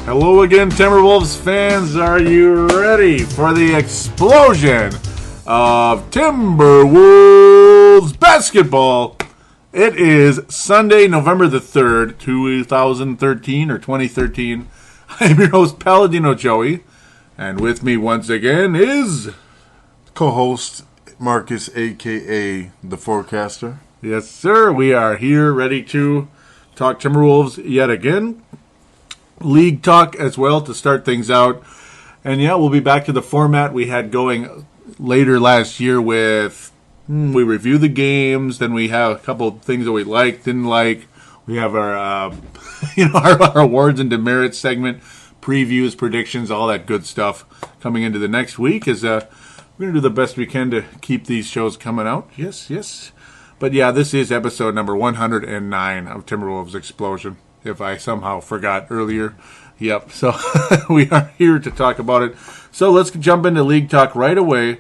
Hello again, Timberwolves fans. Are you ready for the explosion of Timberwolves Basketball? It is Sunday, November the 3rd, 2013 or 2013. I'm your host, Paladino Joey, and with me once again is co-host Marcus, a.k.a. The Forecaster. Yes, sir. We are here ready to talk Timberwolves yet again. League talk as well to start things out. And yeah, we'll be back to the format we had going later last year with we review the games, then we have a couple of things that we liked, didn't like. We have our our awards and demerits segment, previews, predictions, all that good stuff coming into the next week. We're going to do the best we can to keep these shows coming out. Yes. But yeah, this is episode number 109 of Timberwolves Explosion. If I somehow forgot earlier. Yep, so we are here to talk about it. So let's jump into league talk right away.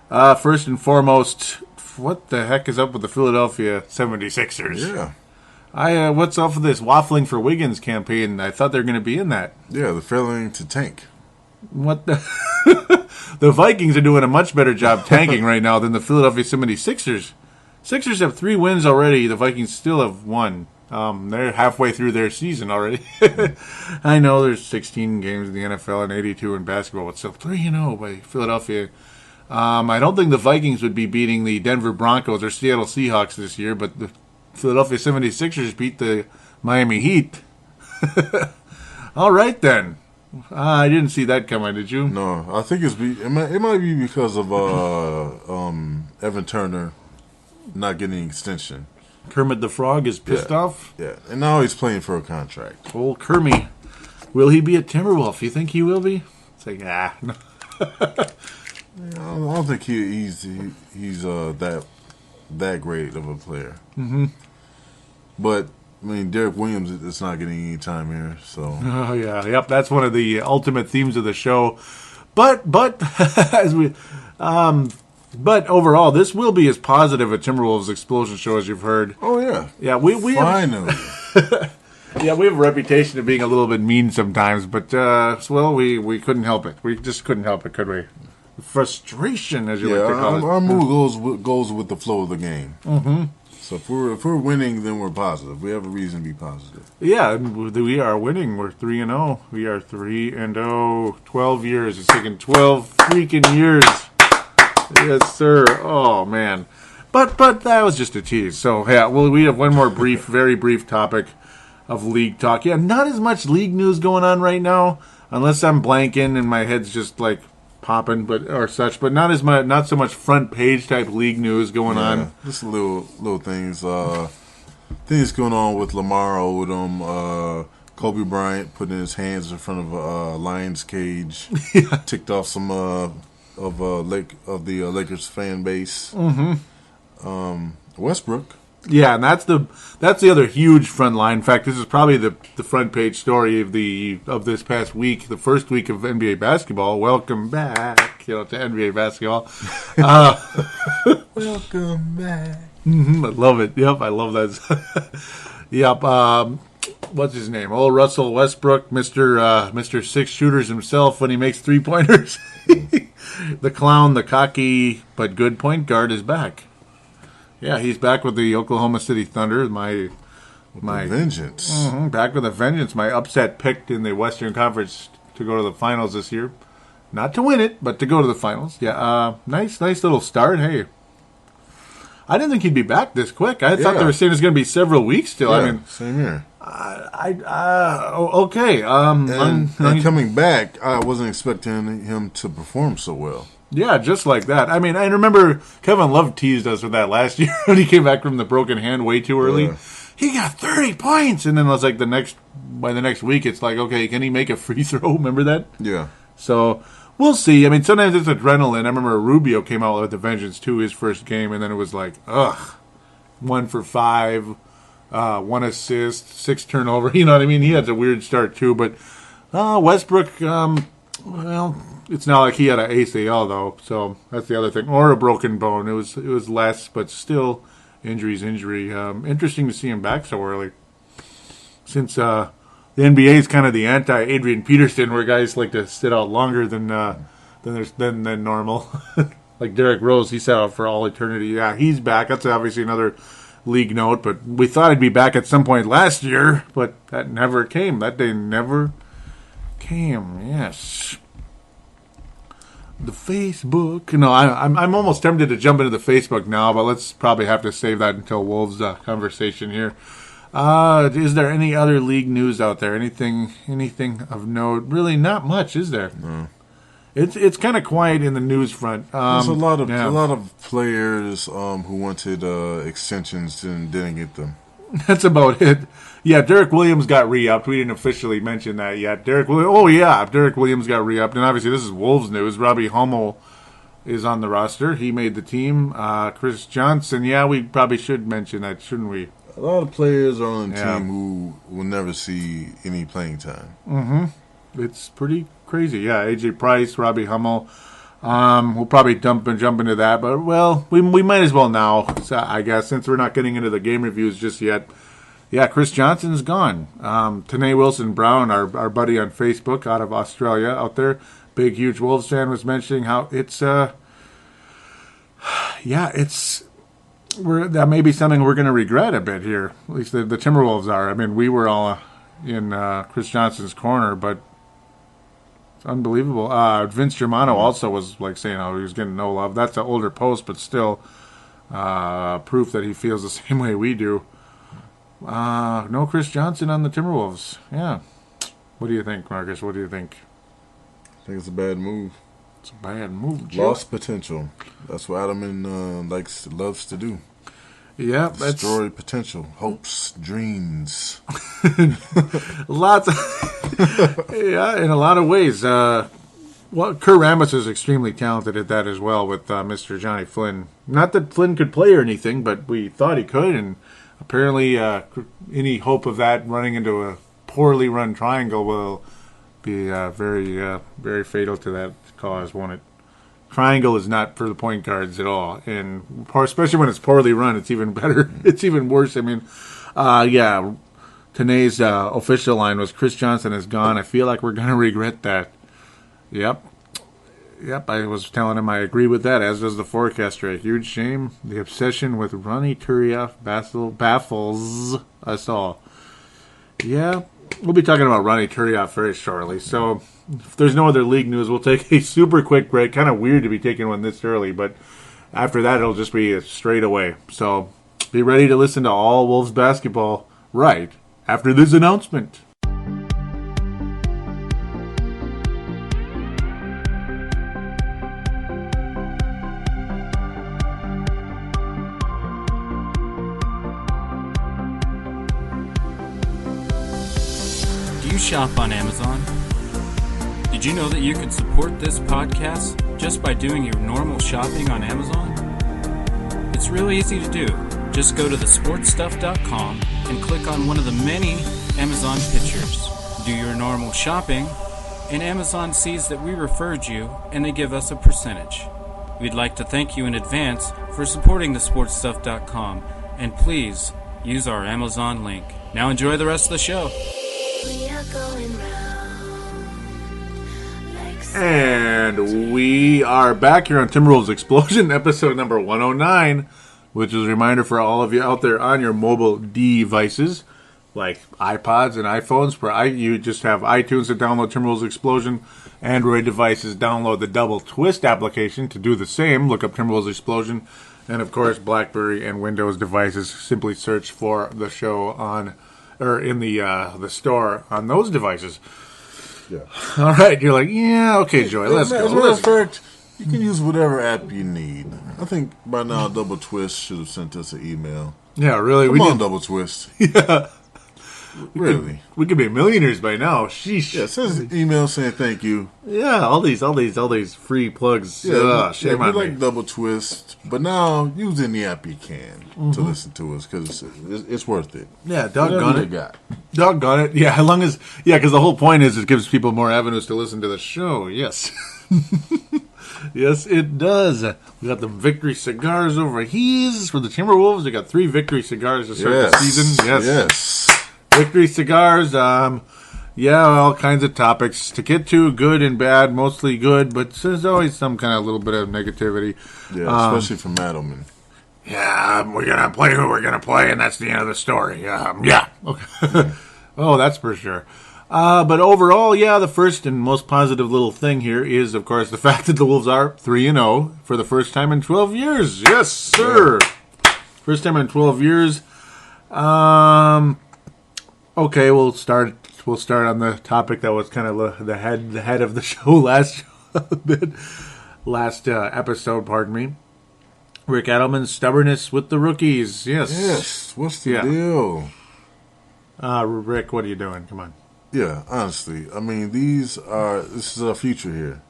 First and foremost, what the heck is up with the Philadelphia 76ers? Yeah. What's up with this waffling for Wiggins campaign? I thought they were going to be in that. Yeah, they're failing to tank. What the... The Vikings are doing a much better job tanking right now than the Philadelphia 76ers. Sixers have 3 wins already. The Vikings still have 1. They're halfway through their season already. I know there's 16 games in the NFL and 82 in basketball. It's still 3-0 by Philadelphia. I don't think the Vikings would be beating the Denver Broncos or Seattle Seahawks this year, but the Philadelphia 76ers beat the Miami Heat. All right, then. I didn't see that coming, did you? No, I think it might be because of Evan Turner not getting an extension. Kermit the Frog is pissed off? Yeah, and now he's playing for a contract. Old Kermit. Will he be a Timberwolf? You think he will be? It's like, no. I don't think he's that great of a player. Mm-hmm. But, I mean, Derek Williams is not getting any time here, so. Oh, yeah. Yep, that's one of the ultimate themes of the show. But But overall, this will be as positive a Timberwolves Explosion show as you've heard. Oh, yeah. Yeah, we finally. Yeah, we have a reputation of being a little bit mean sometimes, but, we couldn't help it. We just couldn't help it, could we? Frustration, as you like to call it. Our mood goes with the flow of the game. Mm-hmm. So if we're winning, then we're positive. We have a reason to be positive. Yeah, we are winning. We're 3-0. We are 3-0. 12 years. It's taken 12 freaking years. Yes, sir. Oh, man. But that was just a tease. So, yeah, we have one more very brief topic of league talk. Yeah, not as much league news going on right now, unless I'm blanking and my head's just, like, popping or such. But not so much front page type league news going on. Just little things. Things going on with Lamar Odom. Kobe Bryant putting his hands in front of a lion's cage. Yeah. Ticked off some... of the Lakers fan base. Mm-hmm. Westbrook. Yeah, and that's the other huge front line. In fact, this is probably the front page story of this past week, the first week of NBA basketball. Welcome back, to NBA basketball. Welcome back. I love it. Yep, I love that. Yep. What's his name? Old Russell Westbrook, Mr. Six Shooters himself when he makes 3-pointers. The clown, the cocky but good point guard is back. Yeah, he's back with the Oklahoma City Thunder. My vengeance. Mm-hmm, back with a vengeance. My upset pick in the Western Conference to go to the finals this year. Not to win it, but to go to the finals. Yeah, nice little start. Hey, I didn't think he'd be back this quick. I thought they were saying it's going to be several weeks still. Yeah, I mean, same here. Okay. And coming back, I wasn't expecting him to perform so well. Yeah, just like that. I mean, I remember Kevin Love teased us with that last year when he came back from the broken hand way too early. Yeah. He got 30 points, and then it was like by the next week, it's like, okay, can he make a free throw? Remember that? Yeah. So we'll see. I mean, sometimes it's adrenaline. I remember Rubio came out with the vengeance too, his first game, and then it was like, 1 for 5. 1 assist, 6 turnover. You know what I mean? He had a weird start too, but Westbrook, it's not like he had an ACL though, so that's the other thing, or a broken bone. It was less, but still, injury. Interesting to see him back so early, since The NBA is kind of the anti-Adrian Peterson, where guys like to sit out longer than normal. Like Derrick Rose, he sat out for all eternity. Yeah, he's back. That's obviously another league note, but we thought he'd be back at some point last year, but that never came. That day never came. Yes. The Facebook. No, I'm almost tempted to jump into the Facebook now, but let's probably have to save that until Wolves conversation here. Is there any other league news out there? Anything of note? Really, not much, is there? No. It's kind of quiet in the news front. There's a lot of players who wanted extensions and didn't get them. That's about it. Yeah, Derek Williams got re-upped. We didn't officially mention that yet. Derek Williams got re-upped. And obviously this is Wolves news. Robbie Hummel is on the roster. He made the team. Chris Johnson, yeah, we probably should mention that, shouldn't we? A lot of players are on the team who will never see any playing time. Mm-hmm. It's pretty crazy. Yeah, AJ Price, Robbie Hummel. We'll probably jump into that, but, well, we might as well now, I guess, since we're not getting into the game reviews just yet. Yeah, Chris Johnson's gone. Tanae Wilson-Brown, our buddy on Facebook out of Australia out there, big, huge Wolves fan, was mentioning how it's, that may be something we're going to regret a bit here. At least the Timberwolves are. I mean, we were all in Chris Johnson's corner, but it's unbelievable. Vince Germano also was like saying, he was getting no love. That's an older post, but still proof that he feels the same way we do. No Chris Johnson on the Timberwolves. Yeah. What do you think, Marcus? What do you think? I think it's a bad move. It's a bad move. Lost potential. That's what Adelman loves to do. Yeah, destroy potential, hopes, dreams. Lots of, in a lot of ways. Kurt Rambis is extremely talented at that as well with Mr. Johnny Flynn. Not that Flynn could play or anything, but we thought he could, and apparently any hope of that running into a poorly run triangle will be very, very fatal to that cause, won't it? Triangle is not for the point guards at all, and especially when it's poorly run, it's even better. It's even worse. I mean, Tanae's official line was Chris Johnson is gone. I feel like we're going to regret that. Yep. I was telling him I agree with that, as does the forecaster. A huge shame. The obsession with Ronnie Turiaf baffles us all. Yeah, we'll be talking about Ronnie Turiaf very shortly, so if there's no other league news, we'll take a super quick break. Kind of weird to be taking one this early, but after that, it'll just be straight away. So be ready to listen to all Wolves basketball right after this announcement. Do you shop on Amazon? Did you know that you can support this podcast just by doing your normal shopping on Amazon? It's really easy to do. Just go to thesportstuff.com and click on one of the many Amazon pictures. Do your normal shopping, and Amazon sees that we referred you, and they give us a percentage. We'd like to thank you in advance for supporting thesportstuff.com, and please use our Amazon link. Now enjoy the rest of the show. We are going round. And we are back here on Timberwolves Explosion, episode number 109, which is a reminder for all of you out there on your mobile devices, like iPods and iPhones, where you just have iTunes to download Timberwolves Explosion. Android devices, download the Double Twist application to do the same. Look up Timberwolves Explosion. And, of course, BlackBerry and Windows devices, simply search for the show in the store on those devices. Yeah. All right, you're like, yeah, okay, Joey, let's go. As a matter of fact, you can use whatever app you need. I think by now Double Twist should have sent us an email. Yeah, really. Come on, Double Twist. Yeah. Really. We could be millionaires by now. Sheesh. Yeah, send us an email saying thank you. Yeah, all these free plugs. Shame on we me. like Double Twist, but now use any app you can to listen to us because it's worth it. Yeah, doggone it. Got. Doggone it. Yeah, because the whole point is it gives people more avenues to listen to the show. Yes. Yes, it does. We got the Victory cigars over here for the Timberwolves. We got 3 Victory cigars to start the season. Yes. Victory Cigars. Yeah, all kinds of topics to get to, good and bad, mostly good, but there's always some kind of little bit of negativity. Yeah, especially from Adelman. Yeah, we're going to play who we're going to play, and that's the end of the story. Yeah. Okay. Oh, that's for sure. But overall, yeah, the first and most positive little thing here is, of course, the fact that the Wolves are 3-0 for the first time in 12 years. Yes, sir. Yeah. First time in 12 years. Okay, we'll start on the topic that was kind of the head of the show last episode, pardon me. Rick Adelman's stubbornness with the rookies. Yes. What's the deal? Rick, what are you doing? Come on. Yeah, honestly. I mean, this is our future here.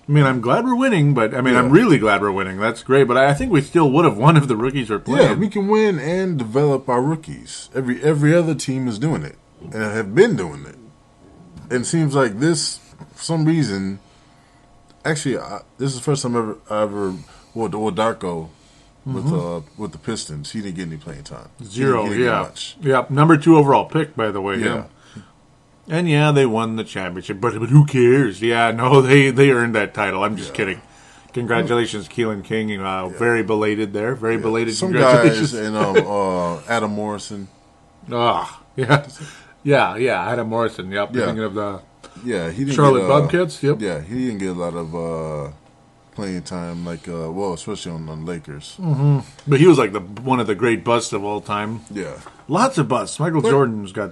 I mean, I'm glad we're winning, but I'm really glad we're winning. That's great, but I think we still would have won if the rookies were playing. Yeah, we can win and develop our rookies. Every other team is doing it and have been doing it. And it seems like this, for some reason, actually, this is the first time I ever Darko with the Pistons. He didn't get any playing time. Zero, he didn't get much. Yeah, number 2 overall pick, by the way. Yeah. And yeah, they won the championship, but who cares? Yeah, no, they earned that title. I'm just kidding. Congratulations, Keelan King. Very belated there. Very belated. Some congratulations. guys and Adam Morrison. Yeah, Adam Morrison. Yep. Yeah. Thinking of the he didn't Charlotte Bobcats. Yep. Yeah, he didn't get a lot of playing time, especially on the Lakers. Mm-hmm. But he was like one of the great busts of all time. Yeah. Lots of busts. Michael Jordan's got...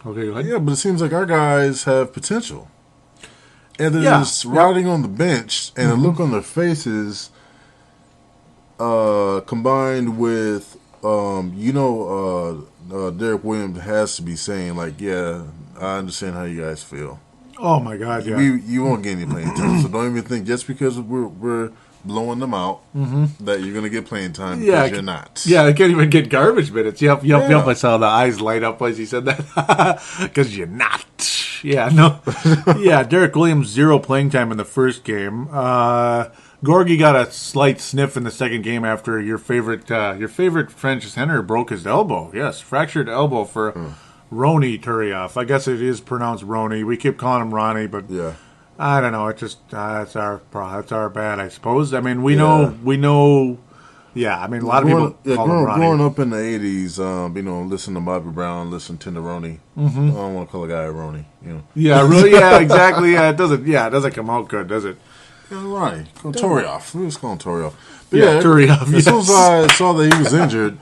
Okay, go ahead. Yeah, but it seems like our guys have potential. And they're just riding on the bench, and the look on their faces, combined with, Derek Williams has to be saying, I understand how you guys feel. Oh, my God, yeah. You won't get any playing time, so don't even think just because we're blowing them out that you're going to get playing time because you're not. Yeah, they can't even get garbage minutes. Yep. I saw the eyes light up as he said that. Because you're not. Yeah, no. Yeah, Derek Williams, 0 playing time in the first game. Gorgie got a slight sniff in the second game after your favorite French center broke his elbow. Yes, fractured elbow for Rony Turioff. I guess it is pronounced Rony. We keep calling him Ronnie, but I don't know. It just it's our bad, I suppose. I mean, we know. Yeah, I mean, a lot of people call him Ronnie. Growing up in the 80s, listen to Bobby Brown, listen to Rony. I don't want to call a guy Rony. Yeah, really. Yeah, exactly. Yeah, it doesn't come out good, does it? Yeah, Ronnie. Turioff. We just call him Turioff. But Turioff. As soon as I saw that he was injured,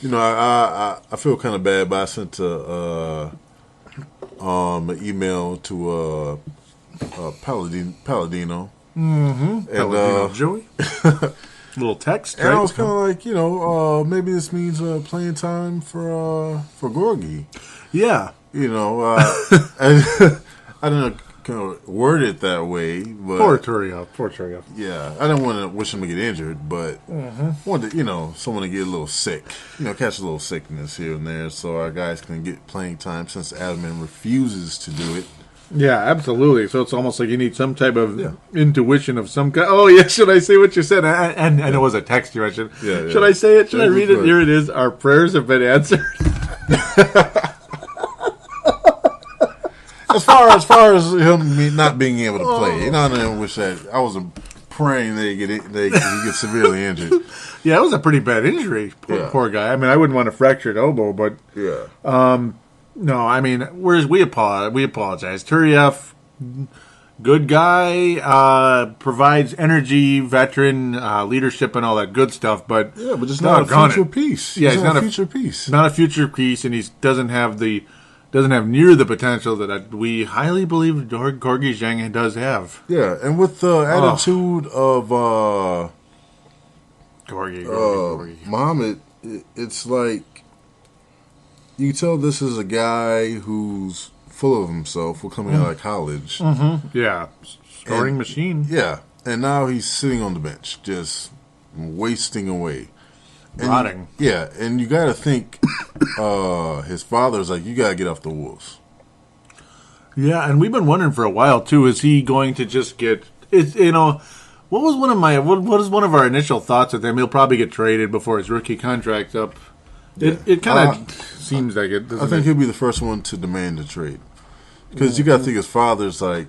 I feel kind of bad, but I sent an email to Paladino. And Paladino Joey. Little text, and I was kind of like, maybe this means playing time for Gorgie. Yeah, I didn't kind of word it that way, but poor Turioff. Yeah, I didn't want to wish him to get injured, but wanted someone to get a little sick, catch a little sickness here and there, so our guys can get playing time since Adelman refuses to do it. Yeah, absolutely. So it's almost like you need some type of intuition of some kind. Oh, yeah, should I say what you said? And it was a text you mentioned. Yeah. Should I say it? Should I read it? Here it is. Our prayers have been answered. As far as him not being able to play, I didn't wish that. I wasn't praying they get severely injured. Yeah, it was a pretty bad injury. Poor guy. I mean, I wouldn't want a fractured elbow, but no, I mean, we apologize. Turioff, good guy, provides energy, veteran, leadership, and all that good stuff. But just not a future piece. Yeah, he's not a future piece. Not a future piece, and he doesn't have near the potential that we highly believe Gorgie Zhang does have. Yeah, and with the attitude of Gorgie. Muhammad, it's like. You can tell this is a guy who's full of himself for coming out of college. Yeah. Scoring machine. Yeah. And now he's sitting on the bench, just wasting away. And rotting. And you got to think his father's like, you got to get off the Wolves. Yeah, and we've been wondering for a while, too, is he going to just get... What was one of our initial thoughts with him? He'll probably get traded before his rookie contract's up. It kind of seems like it. I think he'll be the first one to demand a trade. Because you got to think his father's like,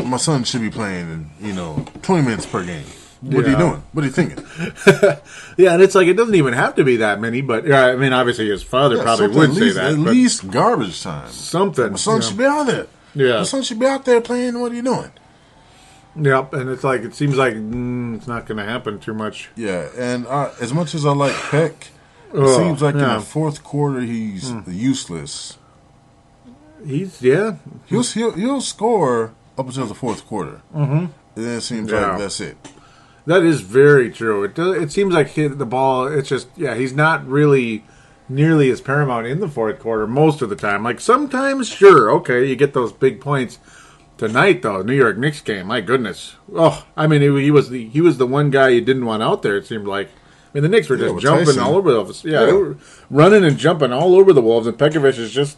my son should be playing, 20 minutes per game. What are you doing? What are you thinking? Yeah, and it's like, it doesn't even have to be that many, but, I mean, obviously his father probably would say that. At least garbage time. Something. My son should be out there. Yeah. My son should be out there playing. What are you doing? Yep, and it's like, it seems like it's not going to happen too much. Yeah, and as much as I like Peck, it seems like in the fourth quarter he's useless. He'll score up until the fourth quarter. Mm-hmm. And then it seems like that's it. That is very true. It seems like the ball, it's just, he's not really nearly as paramount in the fourth quarter most of the time. Like, sometimes, sure, okay, you get those big points. Tonight, though, New York Knicks game, my goodness. Oh, I mean, he was the one guy you didn't want out there, it seemed like. I mean, the Knicks were just jumping Tyson. All over the Wolves. Yeah, they were running and jumping all over the Wolves, and Pekovic is just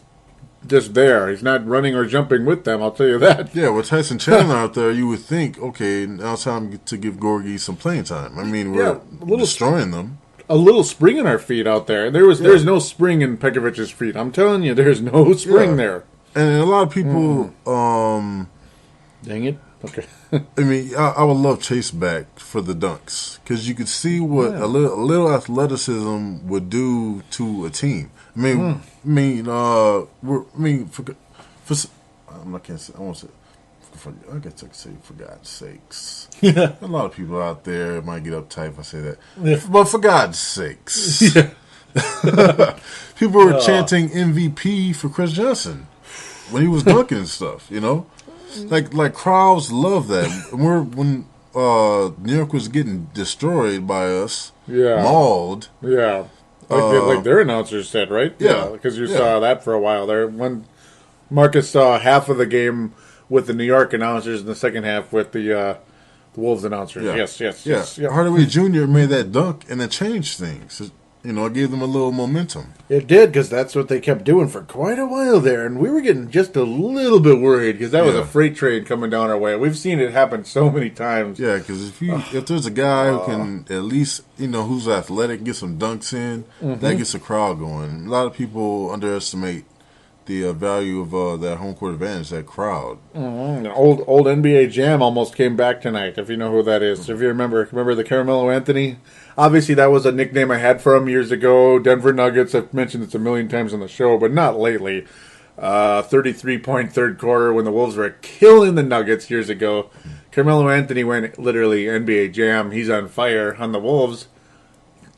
there. He's not running or jumping with them, I'll tell you that. Yeah, with Tyson Chandler out there, you would think, okay, now it's time to give Gorgie some playing time. I mean, we're destroying them. A little spring in our feet out there. There's no spring in Pekovic's feet. I'm telling you, there's no spring there. And a lot of people... Dang it. Okay. I mean, I would love Chase back for the dunks. Because you could see what a little athleticism would do to a team. I mean, I can't say. I won't say. I guess I could say for God's sakes. A lot of people out there might get uptight if I say that. Yeah. But for God's sakes, people were chanting MVP for Chris Johnson when he was dunking and stuff. Like crowds love that. When New York was getting destroyed by us, mauled. Yeah. Like their announcers said, right? Yeah. Because you saw that for a while there. When Marcus saw half of the game with the New York announcers and the second half with the Wolves announcers. Yeah. Yes. Hardaway Jr. made that dunk, and it changed things. It gave them a little momentum. It did, because that's what they kept doing for quite a while there, and we were getting just a little bit worried, because that was a freight train coming down our way. We've seen it happen so many times. Yeah, because if there's a guy who can at least, who's athletic, get some dunks in, that gets a crowd going. A lot of people underestimate the value of that home court advantage, that crowd. Mm-hmm. Old NBA Jam almost came back tonight, if you know who that is. If you remember the Carmelo Anthony? Obviously, that was a nickname I had for him years ago. Denver Nuggets, I've mentioned it a million times on the show, but not lately. 33-point third quarter when the Wolves were killing the Nuggets years ago. Carmelo Anthony went literally NBA Jam. He's on fire on the Wolves.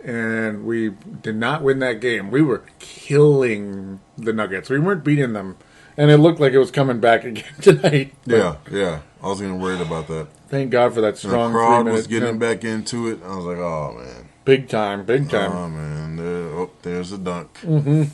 And we did not win that game. We were killing the Nuggets. We weren't beating them. And it looked like it was coming back again tonight. Yeah. I was getting worried about that. Thank God for that strong 3 minutes. The crowd was getting back into it. I was like, oh, man. Big time. Oh, man. There's a dunk. Mm-hmm.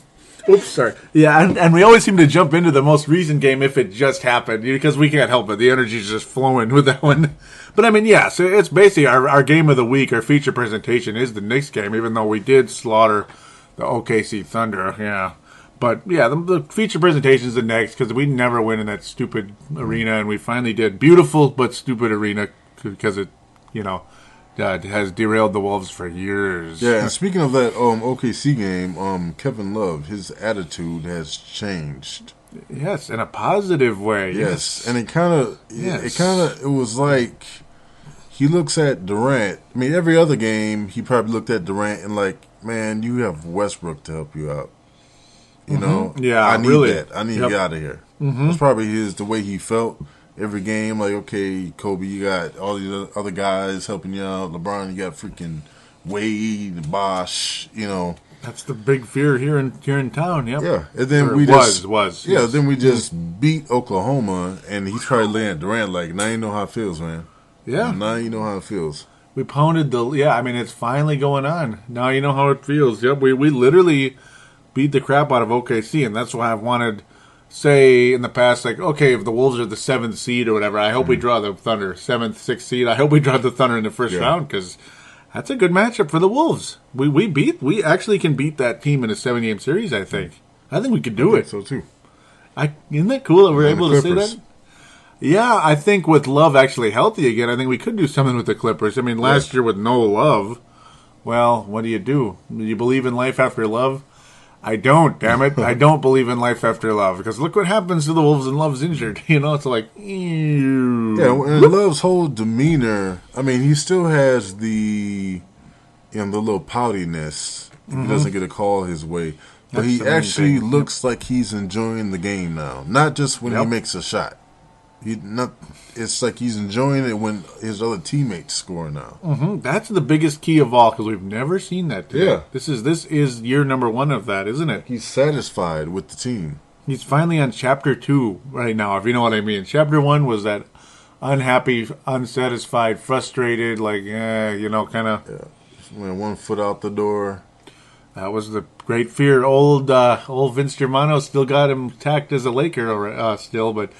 Oops, sorry. Yeah, and we always seem to jump into the most recent game if it just happened, because we can't help it. The energy's just flowing with that one. But, I mean, so it's basically our game of the week, our feature presentation is the Knicks game, even though we did slaughter the OKC Thunder, But, the feature presentation is the Knicks, because we never win in that stupid arena, and we finally did. Beautiful but stupid arena, because it, has derailed the Wolves for years. Yeah, and speaking of that OKC game, Kevin Love, his attitude has changed. Yes, in a positive way. Yes. And it was like he looks at Durant. I mean, every other game he probably looked at Durant and like, man, you have Westbrook to help you out. Yeah, I need really. that. I need to get out of here. Mm-hmm. That's probably the way he felt. Every game, like, okay, Kobe, you got all these other guys helping you out. LeBron, you got freaking Wade, Bosh, That's the big fear here in town. Yep. Yeah, and then then we just beat Oklahoma, and he's probably laying at Durant like, now you know how it feels, man. Yeah. Now you know how it feels. We pounded it's finally going on. Now you know how it feels. Yep, we literally beat the crap out of OKC, and that's why I've wanted. Say in the past, like, okay, if the Wolves are the 7th seed or whatever, I hope we draw the Thunder, 7th, 6th seed. I hope we draw the Thunder in the first round, because that's a good matchup for the Wolves. We actually can beat that team in a 7-game series, I think. I think we could do it. So, too. Isn't that cool that we're able to say that? Yeah, I think with Love actually healthy again, I think we could do something with the Clippers. I mean, last year with no Love, well, what do? You believe in life after Love? I don't, damn it. I don't believe in life after Love because look what happens to the Wolves and Love's injured. It's like, ew. Yeah, and Love's whole demeanor, I mean, he still has the little poutiness. He doesn't get a call his way. But That's he the main actually thing. looks like he's enjoying the game now. Not just when he Yep. makes a shot. It's like he's enjoying it when his other teammates score now. That's the biggest key of all because we've never seen that today. Yeah. This is year number 1 of that, isn't it? He's satisfied with the team. He's finally on chapter 2 right now, if you know what I mean. Chapter 1 was that unhappy, unsatisfied, frustrated, like, kind of. Yeah. Went 1 foot out the door. That was the great fear. Old Vince Germano still got him tacked as a Laker still, but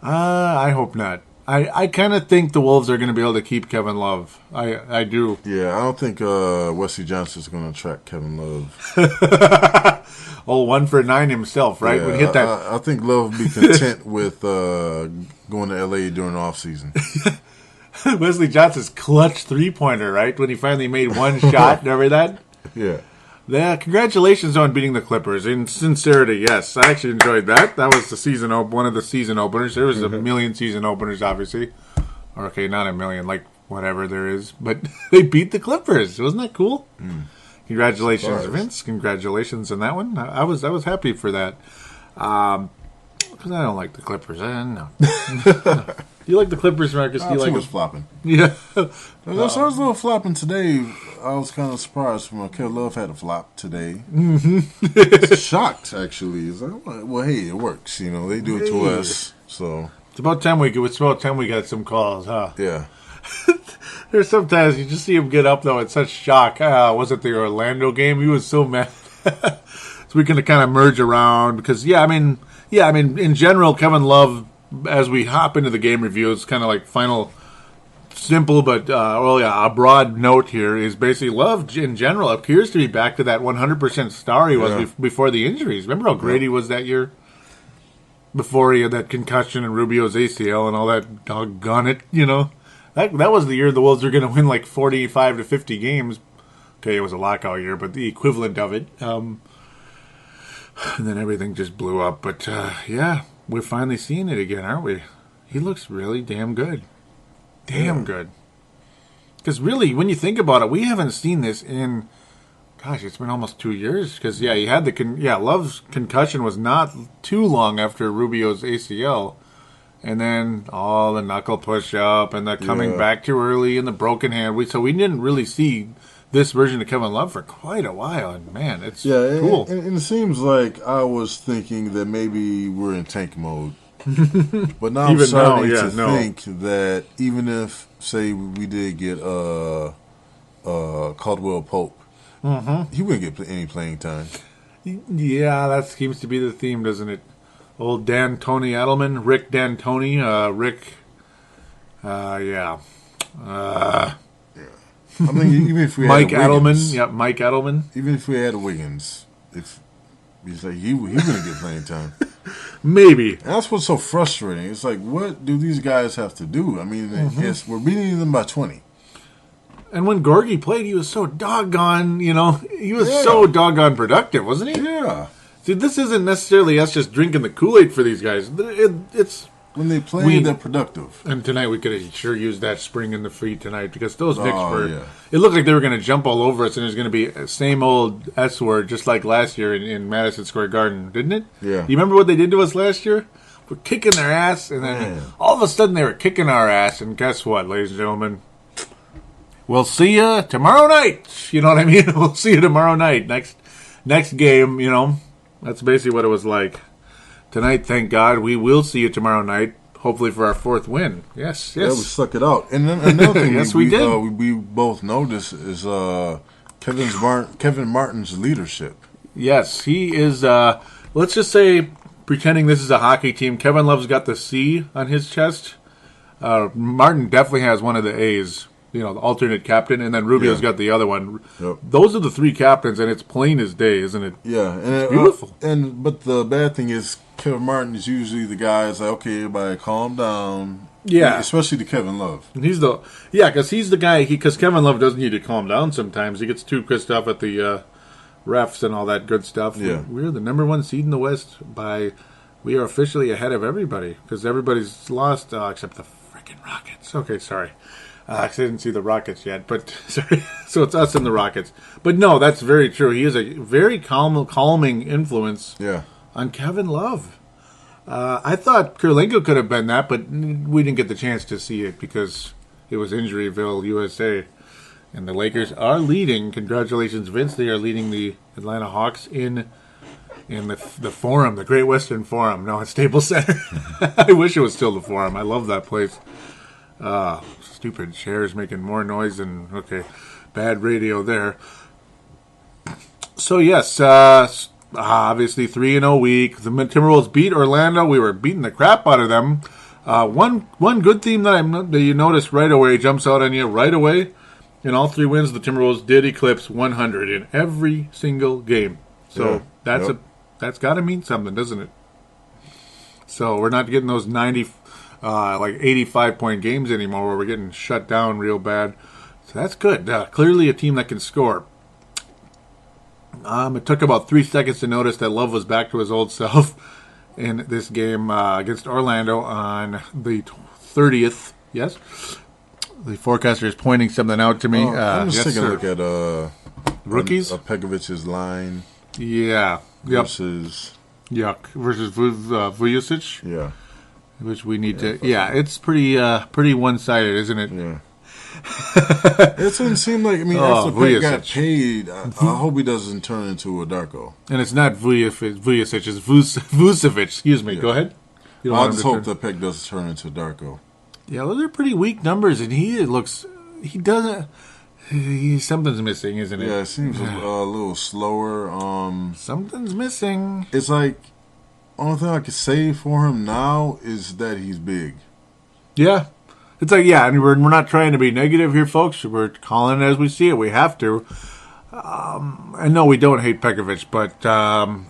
I hope not. I kind of think the Wolves are going to be able to keep Kevin Love. I do. Yeah, I don't think Wesley Johnson's going to track Kevin Love. 1 for 9 himself, right? Yeah, Would hit that. I think Love would be content with going to L.A. during the offseason. Wesley Johnson's clutch 3-pointer, right? When he finally made one shot. Remember that? Yeah. Yeah, congratulations on beating the Clippers. In sincerity, yes. I actually enjoyed that. That was one of the season openers. There was a million season openers, obviously. Or, okay, not a million, like whatever there is. But they beat the Clippers. Wasn't that cool? Congratulations, Surprise. Vince. Congratulations on that one. I was happy for that. Because I don't like the Clippers. No. Do you like the Clippers, Marcus? Do you like was them? flopping. Yeah. So I was a little flopping today. I was kind of surprised when Kevin Love had a flop today. Shocked, actually. It's like, well, hey, it works. They do it to Hey. us. So, It's about time we got some calls, huh? yeah. There's sometimes you just see him get up, though, in such shock. Was it the Orlando game? He was so mad. So we can kind of merge around because, in general, Kevin Love, as we hop into the game review, it's kind of like final, simple, but, a broad note here is basically Love, in general, appears to be back to that 100% star he was Yeah. before the injuries. Remember how great he was that year? Before he had that concussion and Rubio's ACL and all that, doggone it, That was the year the Wolves were going to win like 45 to 50 games. Okay, it was a lockout year, but the equivalent of it. And then everything just blew up. But, we're finally seeing it again, aren't we? He looks really damn good. Damn good. Because really, when you think about it, we haven't seen this in, it's been almost 2 years. Because, he had Love's concussion was not too long after Rubio's ACL. And then all the knuckle push-up and the coming back too early and the broken hand. So we didn't really see this version of Kevin Love for quite a while. And, man, it's cool. And it seems like I was thinking that maybe we're in tank mode. But now I'm Even starting now, to no. think that even if, say, we did get Caldwell Pope, he wouldn't get any playing time. Yeah, that seems to be the theme, doesn't it? Old Adelman, Rick D'Antoni, I think even if we Mike had Wiggins, Adelman, Mike Adelman. even if we had Wiggins, if he's like he wouldn't get playing time. Maybe. And that's what's so frustrating. It's like, what do these guys have to do? I mean, yes, we're beating them by 20. And when Gorgie played, he was so doggone, he was so doggone productive, wasn't he? Yeah. See, this isn't necessarily us just drinking the Kool-Aid for these guys. It's When they play, they're productive. And tonight we could have sure used that spring in the feet tonight because those Knicks were. Yeah. It looked like they were going to jump all over us, and it was going to be the same old S word, just like last year in Madison Square Garden, didn't it? Yeah. You remember what they did to us last year? We're kicking their ass, and then Man. all of a sudden they were kicking our ass. And guess what, ladies and gentlemen? We'll see you tomorrow night. You know what I mean? We'll see you tomorrow night. Next game. That's basically what it was like. Tonight, thank God, we will see you tomorrow night, hopefully for our 4th win. Yes. Yeah, we stuck it out. And then another thing Yes, we did. we both noticed is Kevin Martin's leadership. Yes, he is, let's just say, pretending this is a hockey team, Kevin Love's got the C on his chest. Martin definitely has one of the A's, the alternate captain, and then Rubio's got the other one. Yep. Those are the 3 captains, and it's plain as day, isn't it? Yeah, and beautiful. But the bad thing is Kevin Martin is usually the guy that's like, okay, everybody calm down. Yeah. Especially to Kevin Love. And because he's the guy, because Kevin Love doesn't need to calm down sometimes. He gets too pissed off at the refs and all that good stuff. Yeah. We're the number 1 seed in the West we are officially ahead of everybody because everybody's lost except the freaking Rockets. Okay, sorry. I didn't see the Rockets yet, but sorry. So it's us and the Rockets. But no, that's very true. He is a very calming influence on Kevin Love. I thought Kurylenko could have been that, but we didn't get the chance to see it because it was Injuryville, USA. And the Lakers are leading. Congratulations, Vince. They are leading the Atlanta Hawks in the Forum, the Great Western Forum. No, it's Staples Center. I wish it was still the Forum. I love that place. Stupid chairs making more noise than, bad radio there. So, yes, obviously 3-0 week. The Timberwolves beat Orlando. We were beating the crap out of them. One good theme that you noticed right away, jumps out on you right away. In all 3 wins, the Timberwolves did eclipse 100 in every single game. So that's got to mean something, doesn't it? So we're not getting those 85-point games anymore where we're getting shut down real bad. So that's good. Clearly a team that can score. It took about 3 seconds to notice that Love was back to his old self in this game against Orlando on the 30th. Yes? The forecaster is pointing something out to me. I'm just taking a look at rookies. Pekovic's line. Yeah. Versus Vujacic. Yeah. Which we need to. Yeah, it's pretty one-sided, isn't it? Yeah. It doesn't seem like. I mean, after Peck got paid, I hope he doesn't turn into a Darko. And it's not Vujacic, it's Vucevic. Excuse me. Yeah. Go ahead. I just hope that Peck doesn't turn into a Darko. Yeah, those are pretty weak numbers, and something's missing, isn't it? Yeah, it seems a little slower. Something's missing. It's like, only thing I could say for him now is that he's big. Yeah. It's like, and we're not trying to be negative here, folks. We're calling it as we see it. We have to. I know we don't hate Pekovic, but I'm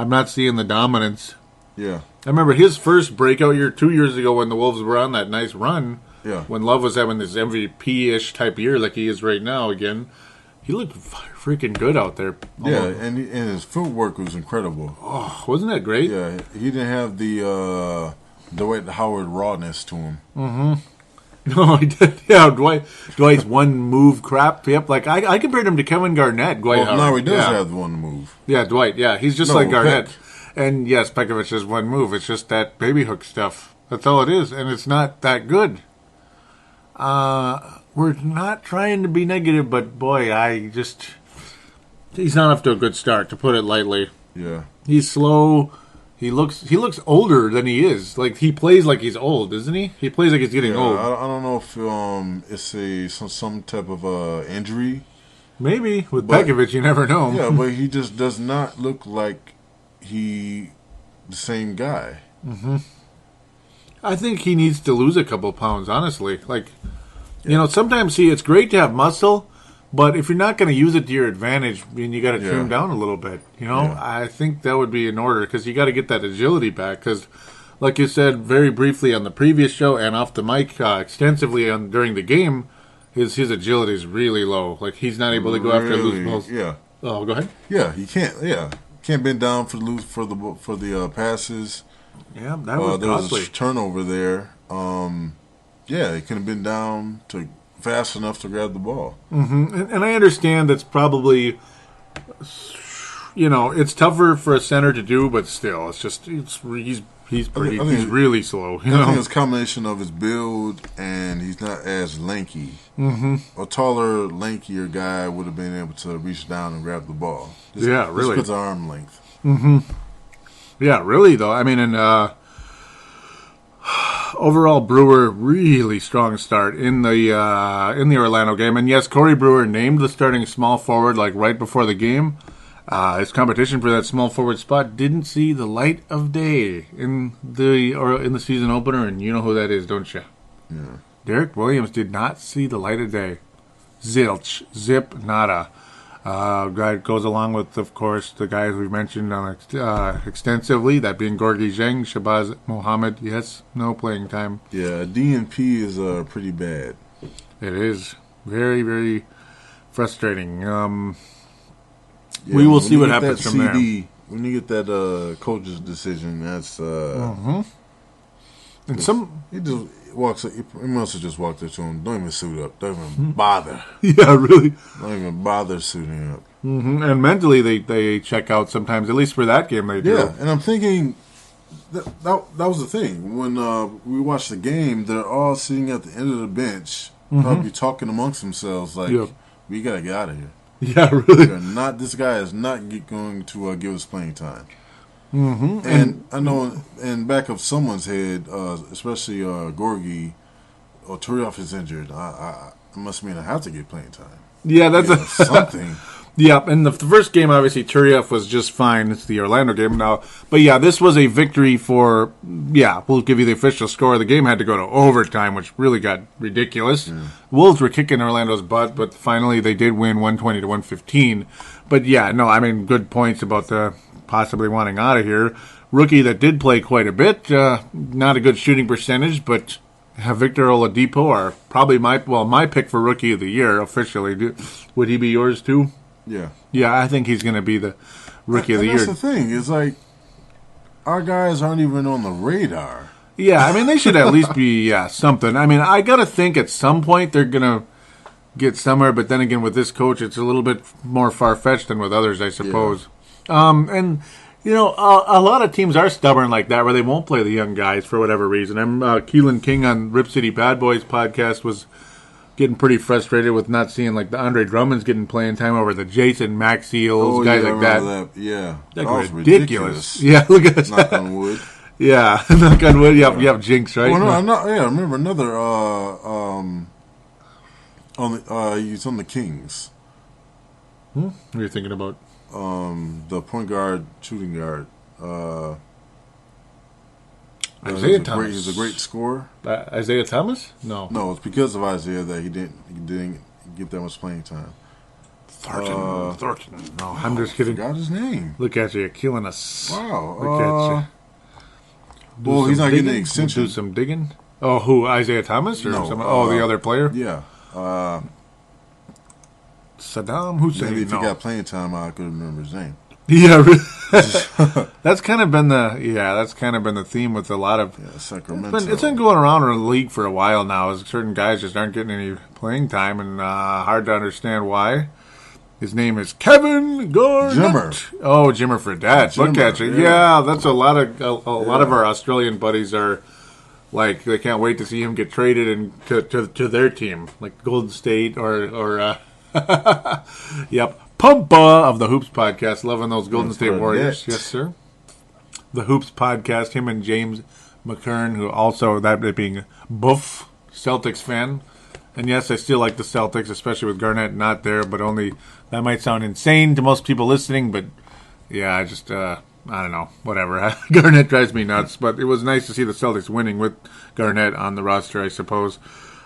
not seeing the dominance. Yeah. I remember his first breakout year 2 years ago when the Wolves were on that nice run. Yeah. When Love was having this MVP-ish type year like he is right now again. He looked freaking good out there. Yeah, and his footwork was incredible. Oh, wasn't that great? Yeah, he didn't have the Dwight Howard rawness to him. Mm-hmm. No, he did. Yeah, Dwight's one move crap. Yep, like I compared him to Kevin Garnett. Dwight Howard. No, he does have the one move. Yeah, Dwight. Yeah, he's just like Garnett. And yes, Pekovic has one move. It's just that baby hook stuff. That's all it is, and it's not that good. We're not trying to be negative, but boy, he's not off to a good start, to put it lightly. Yeah. He's slow. He looks older than he is. Like, he plays like he's old, isn't he? He plays like he's getting old. I don't know if it's some type of injury. Maybe. With Pekovic, you never know. Yeah, but he just does not look like the same guy. Mm-hmm. I think he needs to lose a couple pounds, honestly. Like, sometimes, it's great to have muscle, but if you're not going to use it to your advantage, you got to trim down a little bit. I think that would be in order because you got to get that agility back. Because, like you said very briefly on the previous show and off the mic extensively during the game, his agility is really low. Like, he's not able to go after loose balls. Yeah. Oh, go ahead. Yeah, he can't. Yeah, can't bend down for the passes. Yeah, that was there costly. was a turnover there. He could have been down fast enough to grab the ball. Mm-hmm. And I understand that's probably, it's tougher for a center to do, but still, it's just he's really slow. I think it's a combination of his build and he's not as lanky. Mm-hmm. A taller, lankier guy would have been able to reach down and grab the ball. Really. Just arm length. Mm-hmm. Yeah, really, though. I mean, overall, Brewer, really strong start in the Orlando game. And yes, Corey Brewer named the starting small forward right before the game. His competition for that small forward spot didn't see the light of day in the season opener, and you know who that is, don't you? Yeah. Derek Williams did not see the light of day. Zilch, zip, nada. That goes along with, of course, the guys we've mentioned extensively, that being Gorgie Zheng, Shabazz Mohammed. Yes, no playing time. Yeah, DNP is pretty bad. It is very, very frustrating. Yeah, we will when see you what get happens that from there. CD, when you get that coach's decision, that's And some, he just walks. He must have just walked up to him. Don't even suit up. Don't even bother. yeah, really. Don't even bother suiting up. And mentally, they check out sometimes. At least for that game, they do. Yeah, and I'm thinking that was the thing when we watched the game. They're all sitting at the end of the bench, probably talking amongst themselves, like, Yeah. "We gotta get out of here. Yeah, really. We're not. This guy is not going to give us playing time." And I know in back of someone's head, especially Gorgie or Turioff is injured. I must mean I have to get playing time. Yeah, that's Something. Yeah, and the first game, obviously, Turieff was just fine. It's the Orlando game now. But yeah, this was a victory for, we'll give you the official score. The game had to go to overtime, which really got ridiculous. Wolves were kicking Orlando's butt, but finally they did win 120 to 115. But yeah, no, I mean, good points about the possibly wanting out of here. Rookie that did play quite a bit, not a good shooting percentage, but Victor Oladipo, probably my pick for Rookie of the Year officially. Would he be yours too? Yeah. Yeah, I think he's going to be the Rookie of the Year. That's the thing. It's like our guys aren't even on the radar. Yeah, I mean, they should at least be something. I mean, I got to think at some point they're going to get somewhere, but then again, with this coach, it's a little bit more far-fetched than with others, I suppose. And, you know, a lot of teams are stubborn like that where they won't play the young guys for whatever reason. Keelan King on Rip City Bad Boys podcast was getting pretty frustrated with not seeing like the Andre Drummonds getting playing time over the Jason Maxiels, guys like that. Yeah, That was ridiculous. Yeah, look at that. Knock on wood. Yeah, knock on wood. You have jinx, right? Well, no, I'm not. Yeah, I remember another. He's on the Kings. What are you thinking about? The point guard, shooting guard. Isaiah Thomas. He's a great scorer. Isaiah Thomas? No. No, it's because of Isaiah that he didn't get that much playing time. Thornton. No, I'm just kidding. Forgot his name. Look at you, killing us. Wow. Look at you. Well, he's not getting the We'll extension. do some digging. Oh, who? Isaiah Thomas or No, the other player? Yeah. Saddam Hussein. Maybe if No. he got playing time, I could remember his name. Yeah, that's kind of been the theme with a lot of. Yeah, Sacramento. It's been going around in the league for a while now. As certain guys just aren't getting any playing time, and hard to understand why. His name is Kevin Garnett. Jimmer. Oh, Jimmer Fredette. Look at you. yeah. Yeah, that's a lot of our Australian buddies are like they can't wait to see him get traded and to their team, like Golden State or yep. Pumpa of the Hoops Podcast, loving those Golden State Warriors. Yes, sir. The Hoops Podcast, him and James McKern, who also, that being Buff, Celtics fan. And yes, I still like the Celtics, especially with Garnett not there, but only, that might sound insane to most people listening, but yeah, I just, I don't know, whatever. Garnett drives me nuts, but it was nice to see the Celtics winning with Garnett on the roster, I suppose.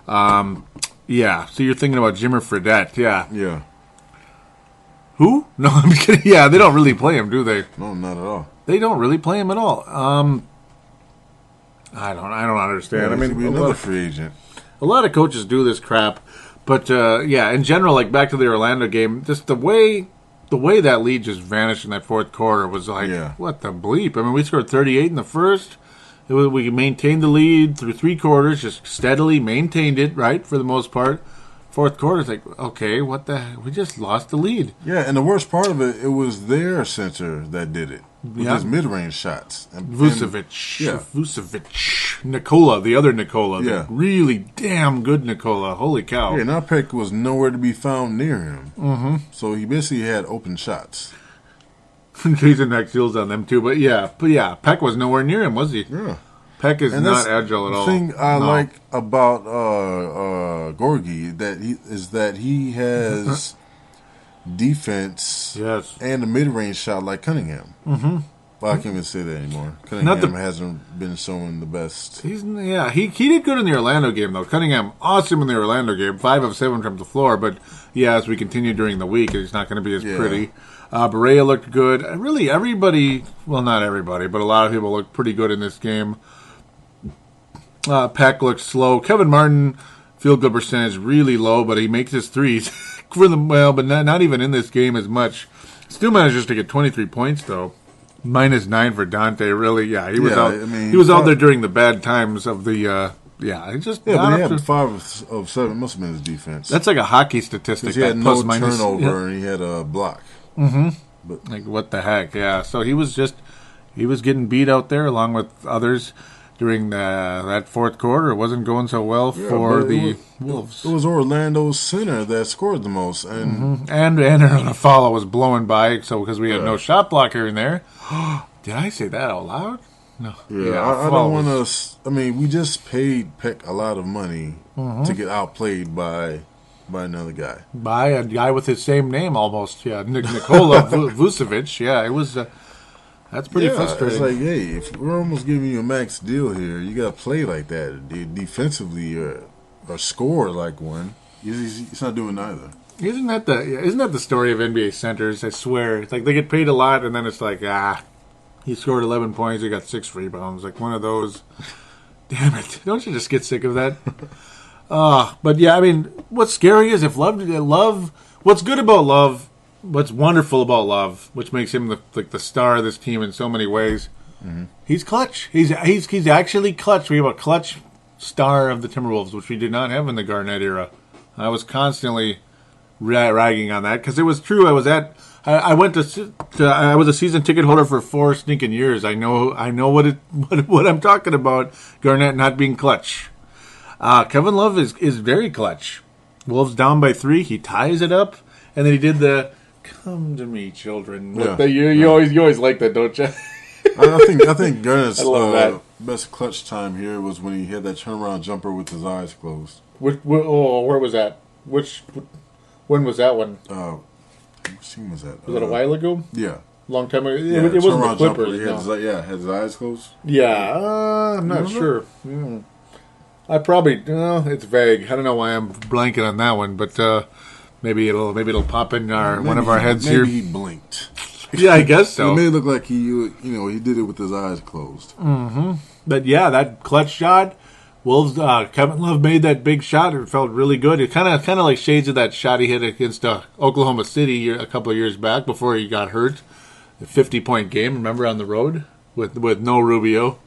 Yeah, so you're thinking about Jimmer Fredette, yeah. Yeah. Who? No, I'm kidding. Yeah, they don't really play him, do they? No, not at all. They don't really play him at all. I don't understand. Yeah, I mean, another free agent. a lot of coaches do this crap, but in general, like back to the Orlando game, just the way that lead just vanished in that fourth quarter was like, what the bleep? I mean, we scored 38 in the first. We maintained the lead through three quarters, just steadily maintained it, right, for the most part. Fourth quarter, it's like, okay, we just lost the lead. Yeah, and the worst part of it was their center that did it. With his mid-range shots. Vucevic. Nikola, the other Nikola. Yeah. The really damn good Nikola. Holy cow. Yeah, now Peck was nowhere to be found near him. Mm-hmm. So he basically had open shots. Jason Maxiels on them too, but Peck was nowhere near him, was he? Yeah. Peck is not agile at all. The thing I like about Gorgie that he has defense and a mid-range shot like Cunningham. Mm-hmm. Well, I can't even say that anymore. Cunningham hasn't been showing the best. He did good in the Orlando game though. Cunningham awesome in the Orlando game, 5 of 7 from the floor. But as we continue during the week, it's not going to be as pretty. Barea looked good. Really, everybody. Well, not everybody, but a lot of people looked pretty good in this game. Peck looked slow. Kevin Martin, field goal percentage really low, but he makes his threes but not even in this game as much. Still manages to get 23 points, though. -9 for Dante, really. Yeah, he was out. I mean, he was out there during the bad times of the. He just but got he up had to, 5 of 7. Must have been his defense. That's like a hockey statistic. He had that no plus minus, turnover and he had a block. Like what the heck? Yeah. So he was getting beat out there along with others during that fourth quarter. It wasn't going so well for the Wolves. It was Orlando's center that scored the most, and And Aaron Follow was blowing by, so because we had no shot blocker in there. Did I say that out loud? No. I don't want to. I mean, we just paid Peck a lot of money to get outplayed by another guy. By a guy with his same name almost. Yeah, Nikola Vucevic. Yeah, it was. That's pretty frustrating. It's like, hey, if we're almost giving you a max deal here, you got to play like that defensively or score like one. He's not doing either. Isn't that the story of NBA centers? I swear, it's like they get paid a lot, and then it's like, he scored 11 points, he got 6 rebounds, like one of those. Damn it! Don't you just get sick of that? But yeah, I mean, what's scary is if Love. What's good about Love? What's wonderful about Love, which makes him the star of this team in so many ways. He's clutch. He's actually clutch. We have a clutch star of the Timberwolves, which we did not have in the Garnett era. I was constantly ragging on that because it was true. I was a season ticket holder for 4 stinking years. I know what I'm talking about. Garnett not being clutch. Kevin Love is very clutch. Wolves down by 3. He ties it up, and then he did the "Come to me, children." Yeah. You always like that, don't you? I think Garnett's I love that. best clutch time here was when he had that turnaround jumper with his eyes closed. Where was that? When was that one? Which team was that? Was that a while ago? Yeah. Long time ago. Yeah, It wasn't the turnaround jumper. Clippers. He had his eyes closed. Yeah, I'm not sure. I probably it's vague. I don't know why I'm blanking on that one, but maybe it'll pop in one of our heads here. Maybe he blinked. Yeah, I guess so. It made it look like he did it with his eyes closed. But yeah, that clutch shot. Wolves. Kevin Love made that big shot. It felt really good. It kind of like shades of that shot he hit against Oklahoma City a couple of years back before he got hurt. The 50-point game. Remember on the road with no Rubio.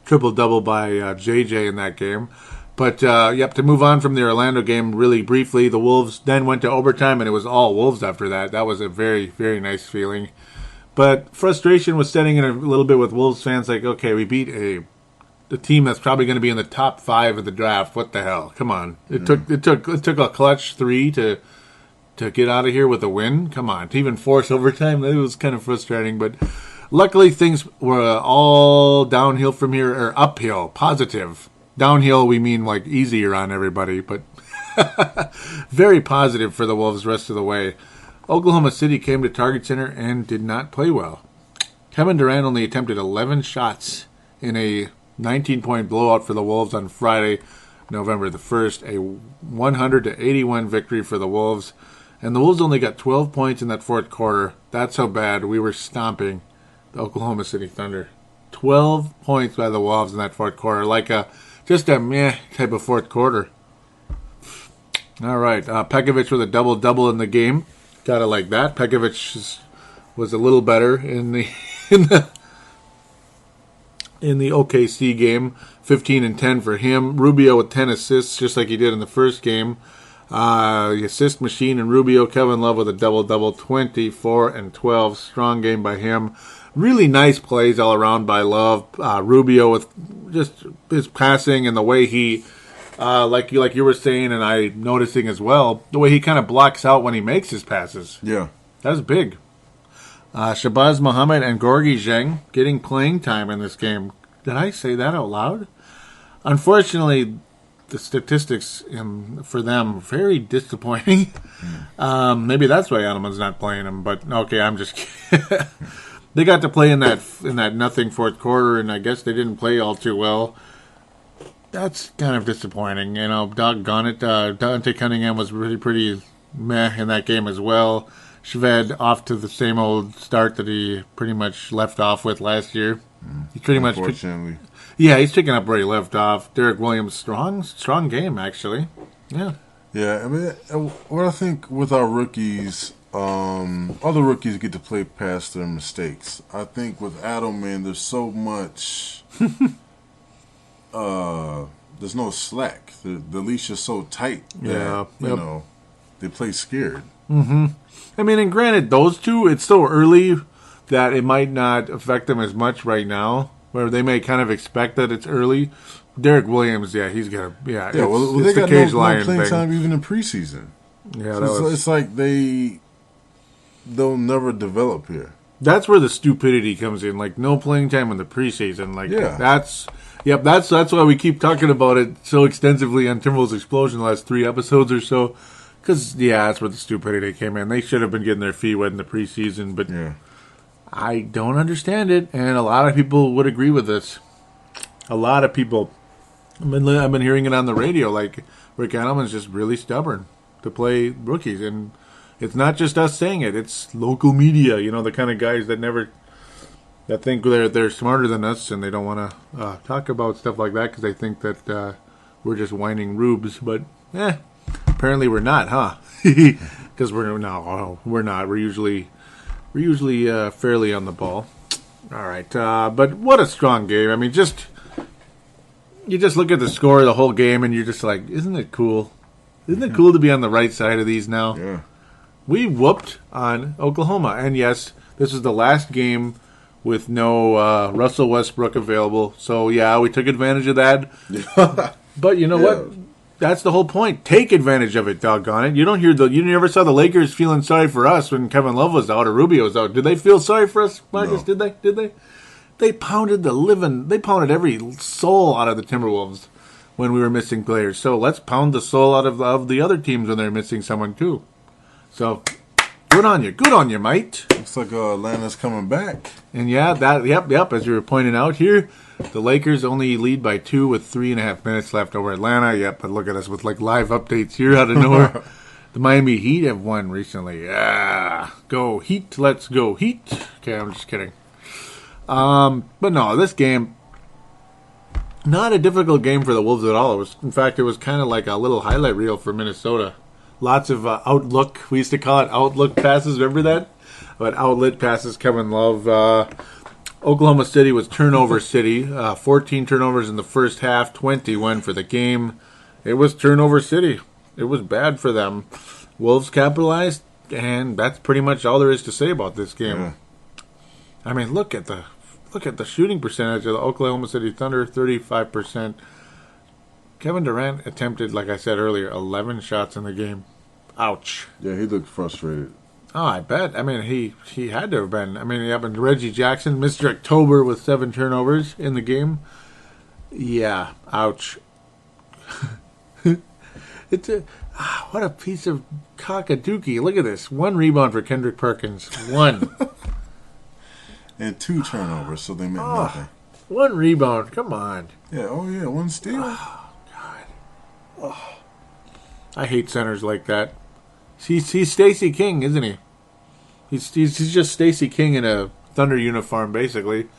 Triple-double by JJ in that game. But, to move on from the Orlando game really briefly, the Wolves then went to overtime, and it was all Wolves after that. That was a very, very nice feeling. But frustration was setting in a little bit with Wolves fans, like, okay, we beat a team that's probably going to be in the top 5 of the draft. What the hell? Come on. It took a clutch 3 to get out of here with a win. Come on. To even force overtime, it was kind of frustrating, but luckily, things were all downhill from here, or uphill, positive. Downhill, we mean like easier on everybody, but very positive for the Wolves rest of the way. Oklahoma City came to Target Center and did not play well. Kevin Durant only attempted 11 shots in a 19-point blowout for the Wolves on Friday, November the 1st, a 100-81 victory for the Wolves. And the Wolves only got 12 points in that fourth quarter. That's how bad we were stomping the Oklahoma City Thunder. 12 points by the Wolves in that fourth quarter, just a meh type of fourth quarter. All right, Pekovic with a double-double in the game. Gotta like that. Pekovic was a little better in the OKC game. 15 and 10 for him. Rubio with 10 assists, just like he did in the first game. The assist machine and Rubio. Kevin Love with a double-double, 24 and 12. Strong game by him. Really nice plays all around by Love. Rubio with just his passing and the way he, like you were saying, and I noticing as well, the way he kind of blocks out when he makes his passes. Yeah. That's big. Shabazz Muhammad and Gorgie Zheng getting playing time in this game. Did I say that out loud? Unfortunately, the statistics for them very disappointing. Maybe that's why Adelman's not playing him. But okay, I'm just kidding. They got to play in that nothing fourth quarter, and I guess they didn't play all too well. That's kind of disappointing. Doggone it. Dante Cunningham was really pretty meh in that game as well. Shved off to the same old start that he pretty much left off with last year. He pretty much, unfortunately. Yeah, he's picking up where he left off. Derek Williams, strong game actually. Yeah. Yeah, I mean, what I think with our rookies, Other rookies get to play past their mistakes. I think with Adelman, there's so much. There's no slack. The leash is so tight that you know they play scared. Mm-hmm. I mean, and granted, those two, it's so early that it might not affect them as much right now, where they may kind of expect that it's early. Derek Williams, he's got to, Well, it's they got cage no lion playing thing. time even in preseason. Yeah, So it's like they'll never develop here. That's where the stupidity comes in. Like, no playing time in the preseason. Like, that's why we keep talking about it so extensively on Timberwolves Explosion the last 3 episodes or so. Because, that's where the stupidity came in. They should have been getting their feet wet in the preseason, but I don't understand it, and a lot of people would agree with this. A lot of people. I've been hearing it on the radio, like, Rick Adelman's just really stubborn to play rookies, and it's not just us saying it. It's local media, the kind of guys that think they're smarter than us, and they don't want to talk about stuff like that because they think that we're just whining rubes. But apparently we're not, huh? Because we're not. We're usually fairly on the ball. All right, but what a strong game. I mean, you just look at the score of the whole game, and you're just like, isn't it cool? Isn't it cool to be on the right side of these now? Yeah. We whooped on Oklahoma. And yes, this is the last game with no Russell Westbrook available. So, we took advantage of that. But you know what? That's the whole point. Take advantage of it, doggone it. You never saw the Lakers feeling sorry for us when Kevin Love was out or Rubio was out. Did they feel sorry for us, Marcus? No. Did they? They pounded every soul out of the Timberwolves when we were missing players. So let's pound the soul out of the other teams when they're missing someone too. So good on you, mate. Looks like Atlanta's coming back. And as you were pointing out here, the Lakers only lead by 2 with 3.5 minutes left over Atlanta. Yep, but look at us with like live updates here out of nowhere. The Miami Heat have won recently. Go Heat, let's go Heat. Okay, I'm just kidding. But no, this game, not a difficult game for the Wolves at all. It was kind of like a little highlight reel for Minnesota. Lots of outlook. We used to call it outlook passes. Remember that? But outlet passes. Kevin Love. Oklahoma City was turnover city. 14 turnovers in the first half. 21 for the game. It was turnover city. It was bad for them. Wolves capitalized, and that's pretty much all there is to say about this game. Yeah. I mean, look at the shooting percentage of the Oklahoma City Thunder, 35%. Kevin Durant attempted, like I said earlier, 11 shots in the game. Ouch. Yeah, he looked frustrated. Oh, I bet. I mean, he had to have been. I mean, and Reggie Jackson, Mr. October with 7 turnovers in the game. Yeah, ouch. What a piece of cockadookie. Look at this. 1 rebound for Kendrick Perkins. 1. And 2 turnovers, so they meant nothing. 1 rebound. Come on. Yeah, 1 steal. Oh, God. Oh. I hate centers like that. He's Stacey King, isn't he? He's just Stacey King in a Thunder uniform, basically.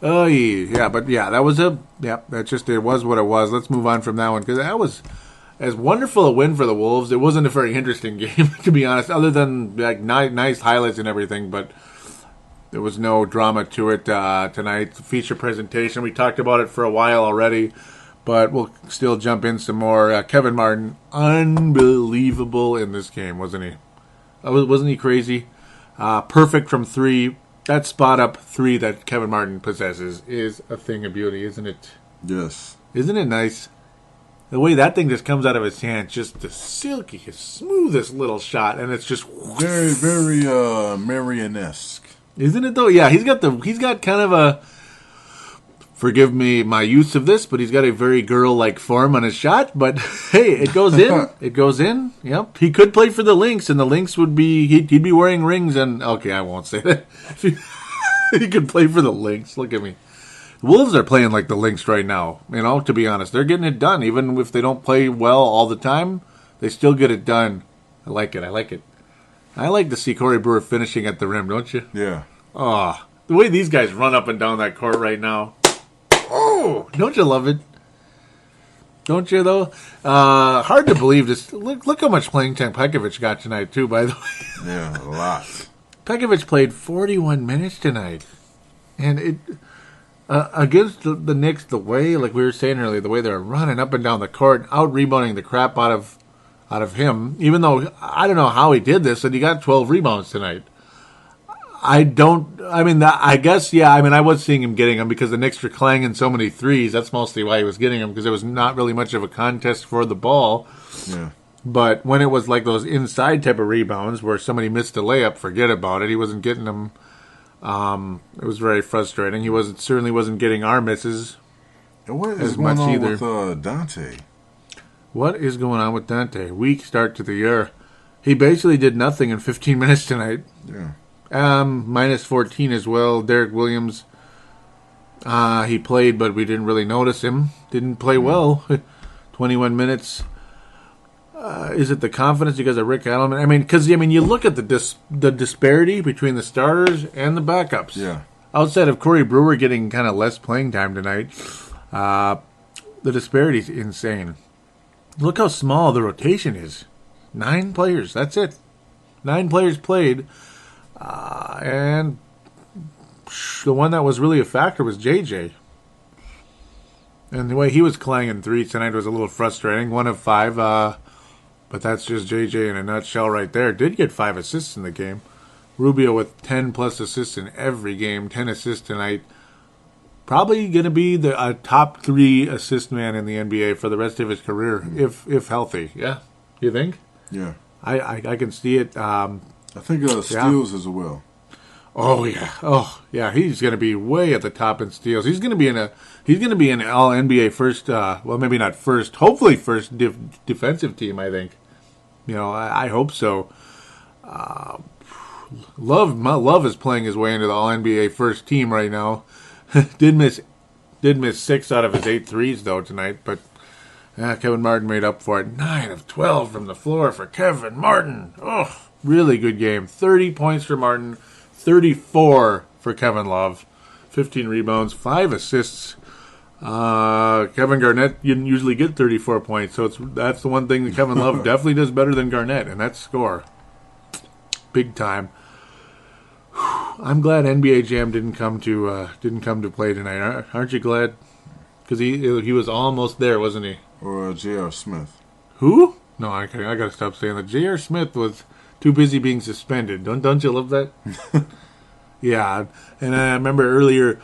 Oh, yeah, but that was it was what it was. Let's move on from that one, because that was as wonderful a win for the Wolves. It wasn't a very interesting game, to be honest, other than like nice highlights and everything, but there was no drama to it tonight. Feature presentation, we talked about it for a while already, but we'll still jump in some more. Kevin Martin, unbelievable in this game, wasn't he? Wasn't he crazy? Perfect from 3. That spot-up 3 that Kevin Martin possesses is a thing of beauty, isn't it? Yes. Isn't it nice? The way that thing just comes out of his hand, just the silkiest, smoothest little shot, and it's just very, very Marion-esque. Isn't it though? Yeah, he's got kind of a, forgive me my use of this, but he's got a very girl-like form on his shot. But hey, it goes in. It goes in. Yep. He could play for the Lynx, and the Lynx would be he'd be wearing rings. And okay, I won't say that. He could play for the Lynx. Look at me. The Wolves are playing like the Lynx right now. To be honest, they're getting it done. Even if they don't play well all the time, they still get it done. I like it. I like to see Corey Brewer finishing at the rim, don't you? Yeah. Oh, the way these guys run up and down that court right now. Oh, don't you love it? Don't you, though? Hard to believe this. Look how much playing time Pekovic got tonight, too, by the way. Yeah, a lot. Pekovic played 41 minutes tonight. And it against the Knicks, the way, like we were saying earlier, the way they're running up and down the court, out-rebounding the crap out of him, even though I don't know how he did this, and he got 12 rebounds tonight. I guess, yeah, I was seeing him getting them because the Knicks were clanging so many threes. That's mostly why he was getting them, because there was not really much of a contest for the ball. Yeah. But when it was like those inside type of rebounds where somebody missed a layup, forget about it. He wasn't getting them. It was very frustrating. He certainly wasn't getting our misses. And what is as going much on either. with Dante? What is going on with Dante? Weak start to the year. He basically did nothing in 15 minutes tonight. Yeah. Minus 14 as well. Derek Williams, he played, but we didn't really notice him. Didn't play well. 21 minutes. Is it the confidence because of Rick Adelman? Because you look at the disparity between the starters and the backups. Yeah. Outside of Corey Brewer getting kind of less playing time tonight, the disparity is insane. Look how small the rotation is. 9 players. That's it. 9 players played. And the one that was really a factor was JJ. And the way he was clanging threes tonight was a little frustrating. 1 of 5, but that's just JJ in a nutshell right there. Did get 5 assists in the game. Rubio with 10 plus assists in every game. 10 assists tonight. Probably going to be a top 3 assist man in the NBA for the rest of his career, if healthy. Yeah, you think? Yeah. I can see it. I think steals as well. Oh yeah. He's going to be way at the top in steals. He's going to be in an All NBA first. Well, maybe not first. Hopefully first defensive team. I think. I hope so. Love is playing his way into the All NBA first team right now. did miss 6 out of his 8 threes though tonight, but Kevin Martin made up for it. 9 of 12 from the floor for Kevin Martin. Oh. Really good game. 30 points for Martin, 34 for Kevin Love, 15 rebounds, 5 assists. Kevin Garnett didn't usually get 34 points, so that's the one thing that Kevin Love definitely does better than Garnett, and that's score. Big time. I'm glad NBA Jam didn't come to play tonight. Aren't you glad? Because he was almost there, wasn't he? Or J.R. Smith. Who? No, I got to stop saying that. J.R. Smith was too busy being suspended. Don't you love that? Yeah, and I remember earlier,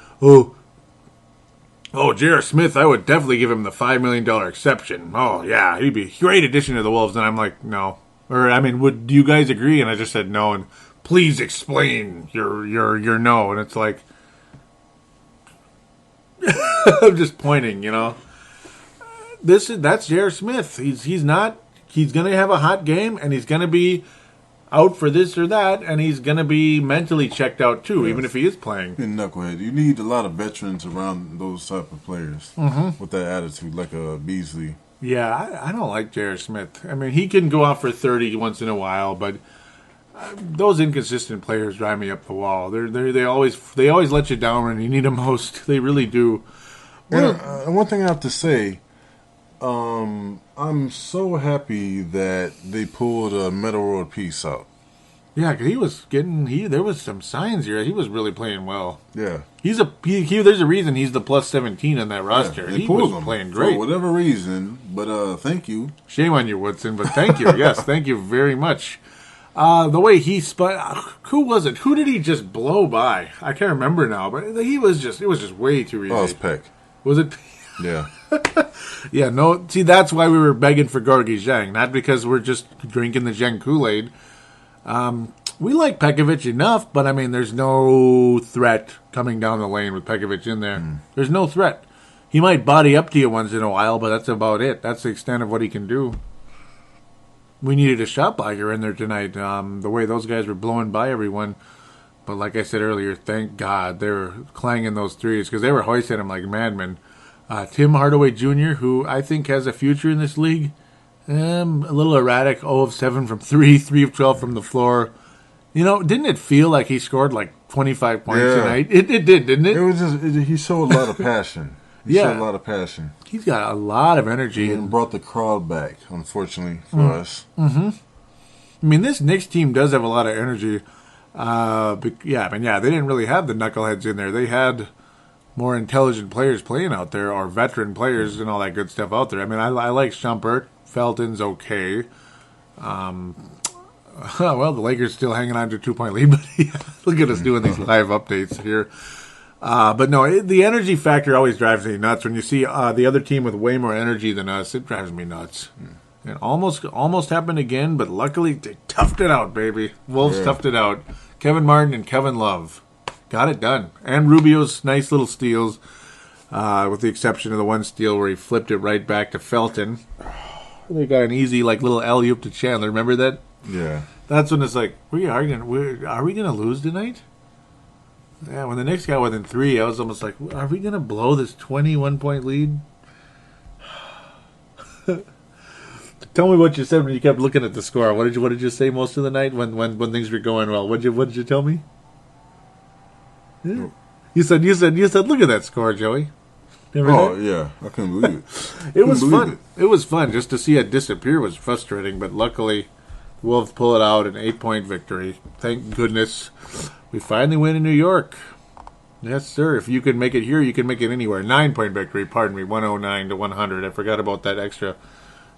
J.R. Smith, I would definitely give him the $5 million exception. Oh, yeah, he'd be a great addition to the Wolves. And I'm like, no. Or, do you guys agree? And I just said no, and please explain your no. And it's like, I'm just pointing, That's J.R. Smith. He's going to have a hot game, and he's going to be out for this or that, and he's going to be mentally checked out too, even if he is playing. And knucklehead. You need a lot of veterans around those type of players with that attitude, like a Beasley. Yeah, I don't like J.R. Smith. He can go out for 30 once in a while, but those inconsistent players drive me up the wall. They always let you down when you need them most. They really do. And one thing I have to say, I'm so happy that they pulled a Metal World Peace out. Yeah, because there was some signs here. He was really playing well. Yeah. There's a reason he's the plus 17 on that roster. Yeah, he was playing great. For whatever reason, but thank you. Shame on you, Woodson, but thank you. Yes, thank you very much. The way he who was it? Who did he just blow by? I can't remember now, but it was just way too easy. Oh, it was Peck. Was it? Yeah. Yeah, no. See, that's why we were begging for Gorgie Zhang, not because we're just drinking the Zhang Kool-Aid. We like Pekovic enough, but there's no threat coming down the lane with Pekovic in there. There's no threat. He might body up to you once in a while, but that's about it. That's the extent of what he can do. We needed a shot blocker in there tonight. The way those guys were blowing by everyone. But like I said earlier, thank God they were clanging those threes because they were hoisting them like madmen. Tim Hardaway Jr., who I think has a future in this league. A little erratic, 0 of 7 from 3, 3 of 12 from the floor. Didn't it feel like he scored like 25 points tonight? It did, didn't it? It was just he showed a lot of passion. He showed a lot of passion. He's got a lot of energy. And brought the crowd back, unfortunately, for us. Mm-hmm. I mean, this Knicks team does have a lot of energy. They didn't really have the knuckleheads in there. They had more intelligent players playing out there, or veteran players and all that good stuff out there. I mean, I like Shumpert. Felton's okay. Well, the Lakers still hanging on to a 2-point lead, but look at us doing these live updates here. But no, the energy factor always drives me nuts. When you see the other team with way more energy than us, it drives me nuts. It almost happened again, but luckily they toughed it out, baby. Wolves toughed it out. Kevin Martin and Kevin Love got it done. And Rubio's nice little steals, with the exception of the one steal where he flipped it right back to Felton. They got an easy little alley-oop to Chandler. Remember that? Yeah. That's when it's like, are we gonna lose tonight? Yeah, when the Knicks got within 3, I was almost like, are we gonna blow this 21-point lead? Tell me what you said when you kept looking at the score. What did you say most of the night when things were going well? What did you tell me? Yeah. You said look at that score, Joey. Yeah, I couldn't believe it. It was fun. It was fun just to see it disappear was frustrating, but luckily the Wolves pull it out, an 8-point victory. Thank goodness. We finally win in New York. Yes, sir. If you can make it here, you can make it anywhere. 9-point victory, 109 to 100. I forgot about that extra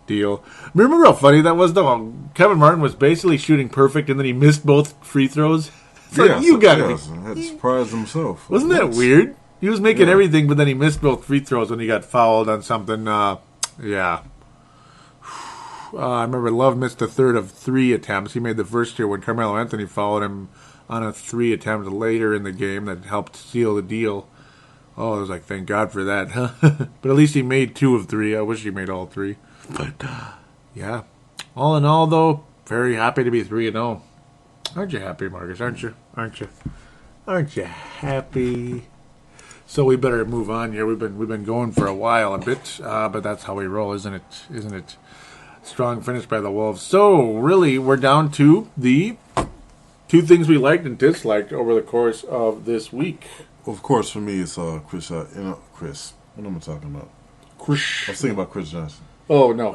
deal. Remember how funny that was, though? Kevin Martin was basically shooting perfect, and then he missed both free throws. It's like, you got it. Had surprised himself. Wasn't that weird? He was making everything, but then he missed both free throws when he got fouled on something. I remember Love missed a third of 3 attempts. He made the first two when Carmelo Anthony fouled him on a 3 attempt later in the game that helped seal the deal. Oh, I was like, thank God for that. But at least he made 2 of 3. I wish he made all 3. But, yeah. All in all, though, very happy to be 3-0. Aren't you happy, Marcus? Aren't you? Aren't you happy? So we better move on here. We've been going for a while, a bit, but that's how we roll, isn't it? Isn't it? Strong finish by the Wolves. So really, we're down to the 2 things we liked and disliked over the course of this week. Well, of course, for me, it's Chris. Chris. What am I talking about? Chris. I was thinking about Chris Johnson. Oh no,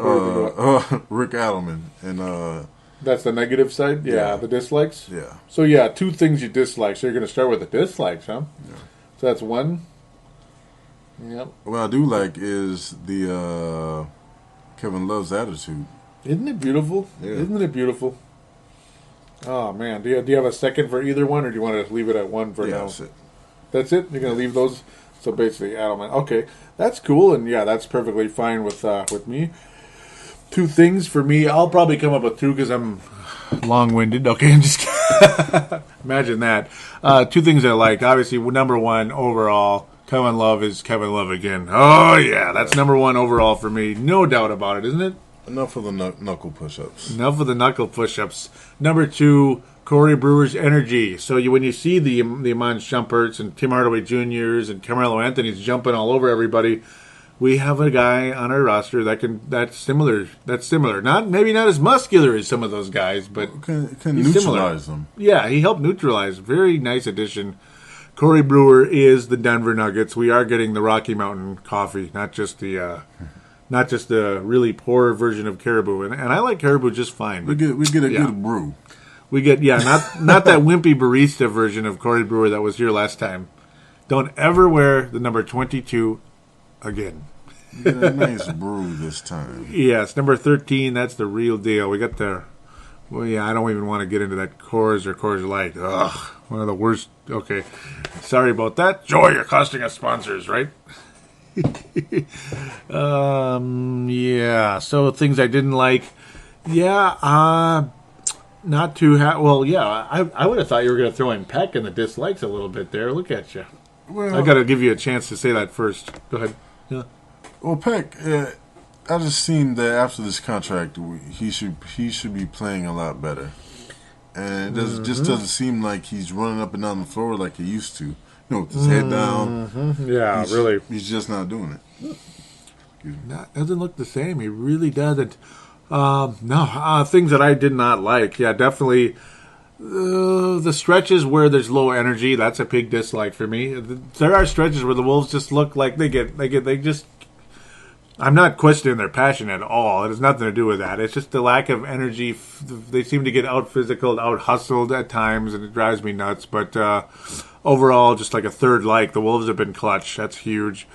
Rick Adelman and. That's the negative side. Yeah, the dislikes. Yeah. So 2 things you dislike. So you're going to start with the dislikes, huh? Yeah. So that's 1. Yep. What I do like is the Kevin Love's attitude. Isn't it beautiful? Yeah. Isn't it beautiful? Oh man, do you have a second for either one, or do you want to leave it at 1 for now? That's it. That's it. You're going to leave those. So basically, Adelman. Okay, that's cool, and that's perfectly fine with me. 2 things for me. I'll probably come up with 2 because I'm long-winded. Okay, I'm just kidding. Imagine that. 2 things I liked. Obviously, number 1 overall, Kevin Love is Kevin Love again. Oh yeah, that's number 1 overall for me. No doubt about it, isn't it? Enough of the knuckle push-ups. Enough of the knuckle push-ups. Number 2, Corey Brewer's energy. So when you see the Iman Shumperts and Tim Hardaway Jr.'s and Carmelo Anthony's jumping all over everybody, we have a guy on our roster that's similar. Maybe not as muscular as some of those guys, but can he's neutralize similar. them. Yeah, he helped neutralize. Very nice addition. Corey Brewer is the Denver Nuggets. We are getting the Rocky Mountain coffee, not just the really poor version of Caribou. And I like Caribou just fine. We get a good brew. We get not that wimpy barista version of Corey Brewer that was here last time. Don't ever wear the number 22 again. Get a nice brew this time. Yes, number 13. That's the real deal. We got the. Well, I don't even want to get into that Coors or Coors Light. Ugh, one of the worst. Okay, sorry about that. Joy, you're costing us sponsors, right? So things I didn't like. Not too. I would have thought you were going to throw in Peck and the dislikes a little bit there. Look at you. Well, I got to give you a chance to say that first. Go ahead. Yeah. Well, Peck, I just seen that after this contract, he should be playing a lot better, and it just doesn't seem like he's running up and down the floor like he used to. With his head down. Yeah, really. He's just not doing it. That doesn't look the same. He really doesn't. Things that I did not like. Yeah, definitely. The stretches where there's low energy, that's a big dislike for me. There are stretches where the Wolves just look like they just. I'm not questioning their passion at all. It has nothing to do with that. It's just the lack of energy. They seem to get out physical, out hustled at times, and it drives me nuts. But overall, just like a third like. The Wolves have been clutch. That's huge.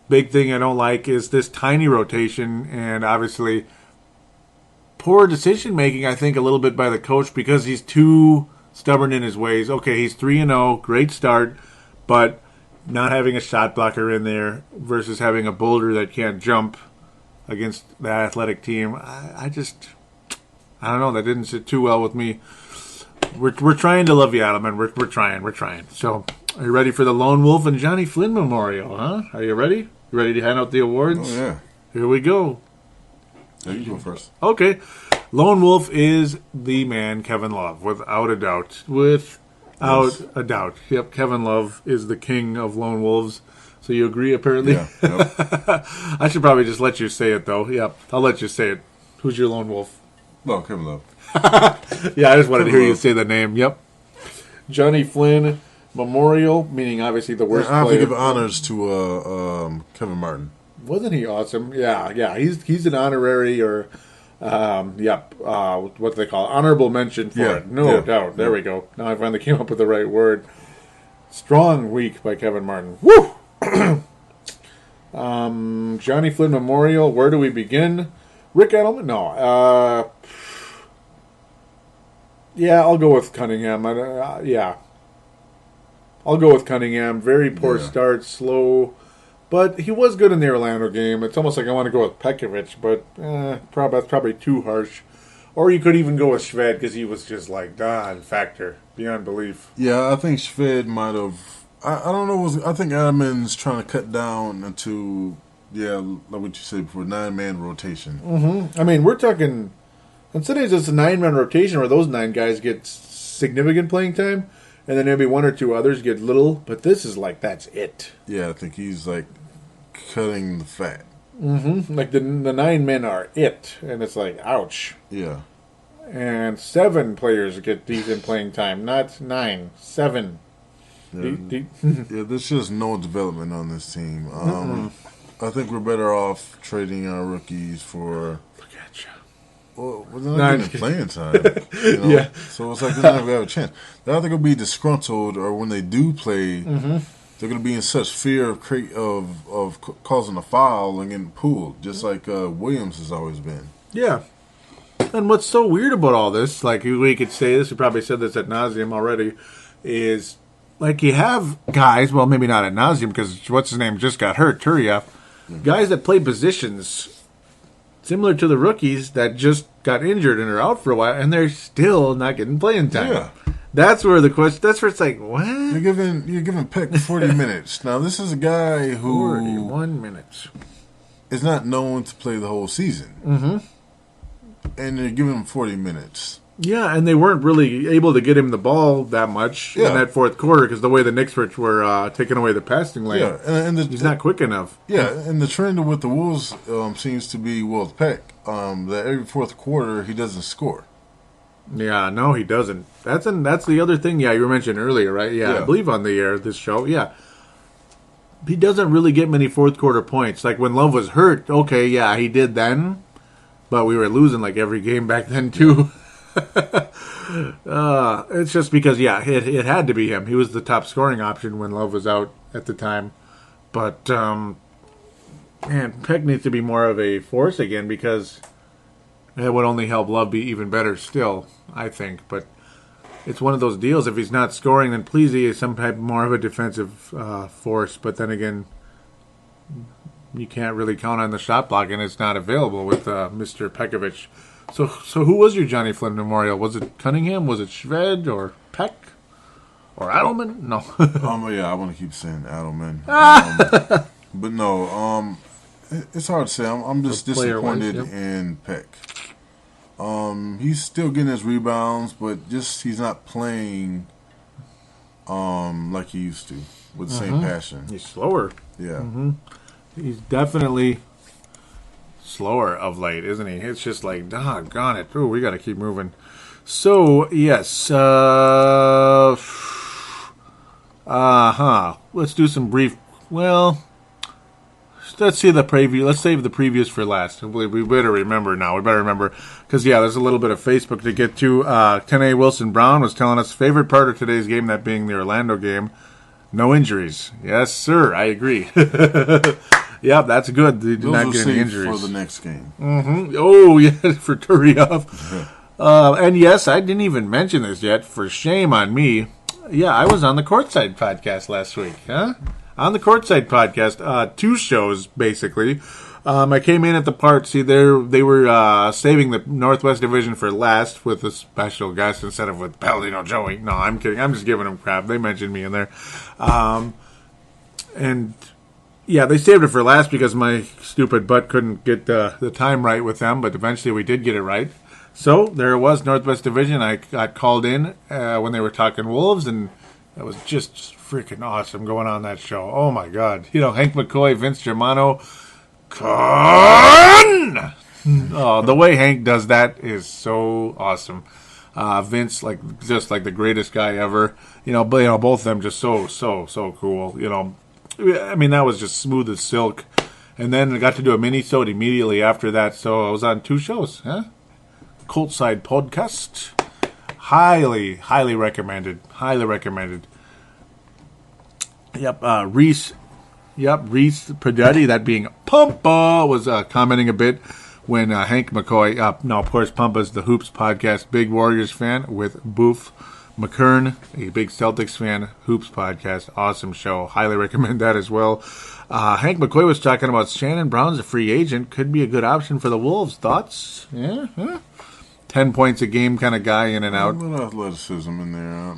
Big thing I don't like is this tiny rotation, and obviously poor decision making, I think, a little bit by the coach because he's too stubborn in his ways. Okay, he's 3-0, great start, but not having a shot blocker in there versus having a boulder that can't jump against the athletic team. I don't know. That didn't sit too well with me. We're trying to love you, Adelman. We're trying. So, are you ready for the Lone Wolf and Johnny Flynn Memorial? Huh? Are you ready? You ready to hand out the awards? Oh yeah. Here we go. Yeah, you go first. Okay. Lone Wolf is the man, Kevin Love, without a doubt. Without a doubt. Yep, Kevin Love is the king of Lone Wolves. So you agree, apparently? Yeah. Yep. I should probably just let you say it, though. Yep, I'll let you say it. Who's your Lone Wolf? No, Kevin Love. Yeah, I just wanted to hear you Love. say the name. Yep. Johnny Flynn Memorial, meaning obviously the worst I have player. to give honors to Kevin Martin. Wasn't he awesome? Yeah. He's an honorary or, what do they call it? Honorable mention for it. No doubt. There we go. Now I finally came up with the right word. Strong week by Kevin Martin. Woo! Johnny Flynn Memorial. Where do we begin? Rick Adelman? No. Yeah, I'll go with Cunningham. I'll go with Cunningham. Very poor start, slow. But he was good in the Orlando game. It's almost like I want to go with Pekovic, but that's probably too harsh. Or you could even go with Shved because he was just like, factor, beyond belief. Yeah, I think Shved might have. I don't know. I think Adelman's trying to cut down into, like what you said before, 9-man rotation. Mm-hmm. I mean, we're talking, instead of just a 9-man rotation where those 9 guys get significant playing time, and then maybe 1 or 2 others get little, but this is like, that's it. Yeah, I think he's like cutting the fat. Mm-hmm. Like the 9 men are it, and it's like, ouch. Yeah. And 7 players get decent playing time, not 9, 7. Yeah, there's just no development on this team. I think we're better off trading our rookies for. Look at you. Well, they're not getting playing time. Yeah. So it's like they're not going to have a chance. They're either going to be disgruntled, or when they do play, they're going to be in such fear of causing a foul and getting pulled, just like Williams has always been. Yeah. And what's so weird about all this, like we could say this, we probably said this ad nauseum already, is like you have guys, well, maybe not ad nauseum because what's his name just got hurt, Turiev, guys that play positions similar to the rookies that just got injured and are out for a while, and they're still not getting playing time. Yeah. That's where the question. That's where it's like, what? You're giving Peck 40 minutes. Now this is a guy who 41 minutes is not known to play the whole season. Mm-hmm. And they're giving him 40 minutes. Yeah, and they weren't really able to get him the ball that much in that fourth quarter because the way the Knicks were taking away the passing lane. Yeah, and he's not quick enough. Yeah, and the trend with the Wolves seems to be with Peck that every fourth quarter he doesn't score. Yeah, no, he doesn't. That's the other thing. Yeah, you were mentioning earlier, right? Yeah, I believe on the air this show. Yeah, he doesn't really get many fourth quarter points. Like when Love was hurt, okay, yeah, he did then, but we were losing like every game back then too. It's just because, it had to be him. He was the top scoring option when Love was out at the time. But, man, Peck needs to be more of a force again because it would only help Love be even better still, I think. But it's one of those deals. If he's not scoring, then please he is some type more of a defensive force. But then again, you can't really count on the shot block, and it's not available with Mr. Pekovic. So who was your Johnny Flynn Memorial? Was it Cunningham? Was it Shved or Peck or Adelman? No. I want to keep saying Adelman. But no, it's hard to say. I'm just disappointed in Peck. He's still getting his rebounds, but just he's not playing like he used to with the same passion. He's slower. Yeah. Mm-hmm. He's definitely slower of late, isn't he? It's just like, doggone it. Ooh, we got to keep moving. So, yes. Let's do some brief. Well, let's see the preview. Let's save the previews for last. We better remember now. We better remember. Because, yeah, there's a little bit of Facebook to get to. 10A Wilson Brown was telling us favorite part of today's game, that being the Orlando game. No injuries. Yes, sir. I agree. Yeah, that's good. They did not get any injuries. For the next game. Mm-hmm. Oh, yeah, for Turioff. And yes, I didn't even mention this yet. For shame on me. Yeah, I was on the Courtside podcast last week. Huh? On the Courtside podcast. 2 shows, basically. I came in at the part. See, they were saving the Northwest Division for last with a special guest instead of with Paladino Joey. No, I'm kidding. I'm just giving them crap. They mentioned me in there. And... yeah, they saved it for last because my stupid butt couldn't get the time right with them, but eventually we did get it right. So there it was, Northwest Division. I got called in when they were talking Wolves, and that was just freaking awesome going on that show. Oh, my God. You know, Hank McCoy, Vince Germano. Oh, the way Hank does that is so awesome. Vince, just like the greatest guy ever. Both of them just so cool. I mean, that was just smooth as silk. And then I got to do a mini-sode immediately after that, so I was on 2 shows. Courtside podcast. Highly recommended. Highly recommended. Yep, Reese Padetti, that being Pumpa, was commenting a bit when Hank McCoy, now of course Pumpa's the Hoops podcast, big Warriors fan with Boof McKern, a big Celtics fan, Hoops podcast, awesome show. Highly recommend that as well. Hank McCoy was talking about Shannon Brown's a free agent, could be a good option for the Wolves. Thoughts? Yeah, huh? 10 points a game kind of guy in and out. A little athleticism in there.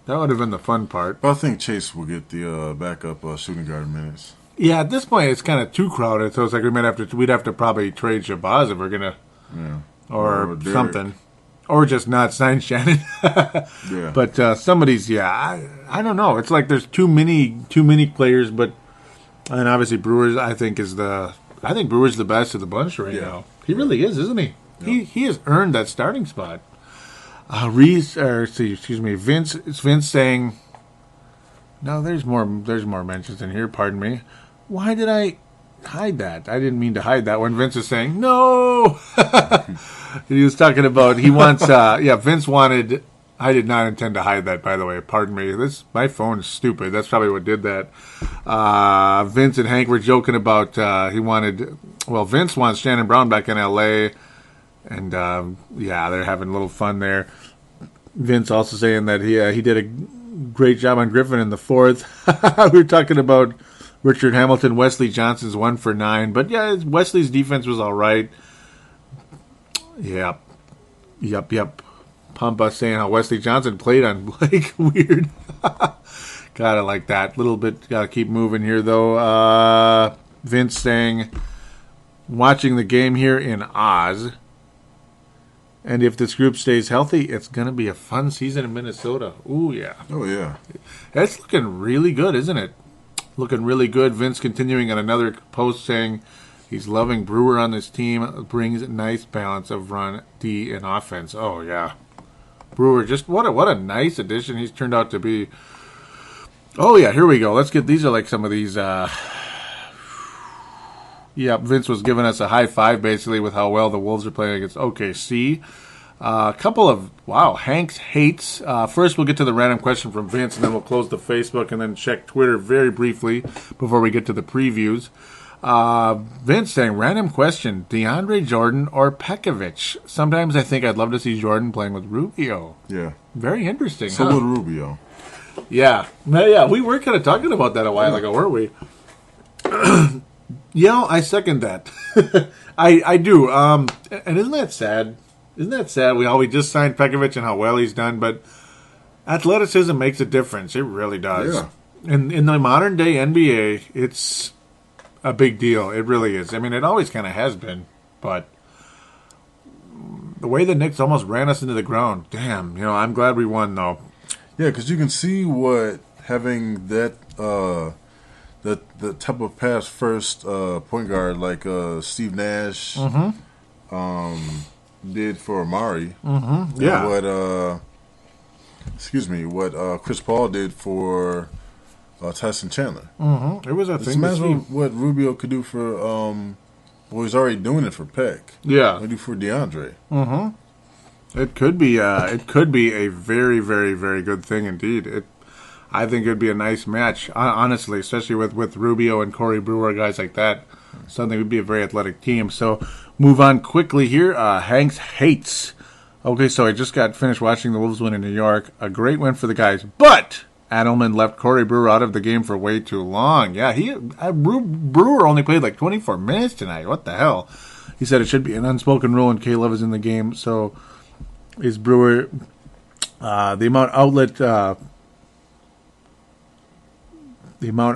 That would have been the fun part. But I think Chase will get the backup shooting guard minutes. Yeah, at this point it's kind of too crowded, so it's like we'd have to probably trade Shabazz if we're gonna, or something. Or just not sign Shannon. Yeah. But some of these, I don't know. It's like there's too many players, and obviously Brewers, I think Brewers the best of the bunch right now. He really is, isn't he? Yeah. He has earned that starting spot. Vince. It's Vince saying, no, there's more mentions in here. Pardon me. Why did I hide that? I didn't mean to hide that when Vince is saying no. He was talking about he wants. Vince wanted. I did not intend to hide that, by the way. Pardon me. My phone is stupid. That's probably what did that. Vince and Hank were joking about he wanted. Well, Vince wants Shannon Brown back in L.A. And they're having a little fun there. Vince also saying that he did a great job on Griffin in the 4th. We were talking about Richard Hamilton, Wesley Johnson's 1 for 9, but yeah, Wesley's defense was all right. Yep. Pumpa saying how Wesley Johnson played on Blake. Weird. Gotta like that. Little bit. Gotta keep moving here though. Vince saying, watching the game here in Oz. And if this group stays healthy, it's going to be a fun season in Minnesota. Ooh, yeah. Oh, yeah. It's looking really good, isn't it? Looking really good. Vince continuing on another post saying he's loving Brewer on this team. Brings a nice balance of run, D, and offense. Oh, yeah. Brewer, just what a nice addition he's turned out to be. Oh, yeah, here we go. Let's get, these are like some of these, Vince was giving us a high five, basically, with how well the Wolves are playing against OKC. A couple of, Hank's hates. First, we'll get to the random question from Vince, and then we'll close the Facebook and then check Twitter very briefly before we get to the previews. Vince saying, random question, DeAndre Jordan or Pekovic? Sometimes I think I'd love to see Jordan playing with Rubio. Yeah. Very interesting, So would Rubio. Yeah. Yeah, we were kind of talking about that a while ago, weren't we? Yeah, I second that. I do. And isn't that sad? Isn't that sad? We just signed Pekovic and how well he's done, but athleticism makes a difference. It really does. Yeah. In the modern day NBA, it's a big deal. It really is. I mean, it always kind of has been, but the way the Knicks almost ran us into the ground, damn. I'm glad we won, though. Yeah, because you can see what having that the type of pass first point guard like Steve Nash, did for Amari. Yeah. What Chris Paul did for Tyson Chandler. It was a Just thing to imagine see. what Rubio could do for. Well, he's already doing it for Peck. Yeah. What do you do for DeAndre? It could be a very, very, very good thing indeed. I think it'd be a nice match, honestly, especially with Rubio and Corey Brewer, guys like that. Something would be a very athletic team. So move on quickly here. Hanks hates. Okay, so I just got finished watching the Wolves win in New York. A great win for the guys, but Adelman left Corey Brewer out of the game for way too long. Yeah, Brewer only played like 24 minutes tonight. What the hell? He said it should be an unspoken rule, and K-Love is in the game. So is Brewer the amount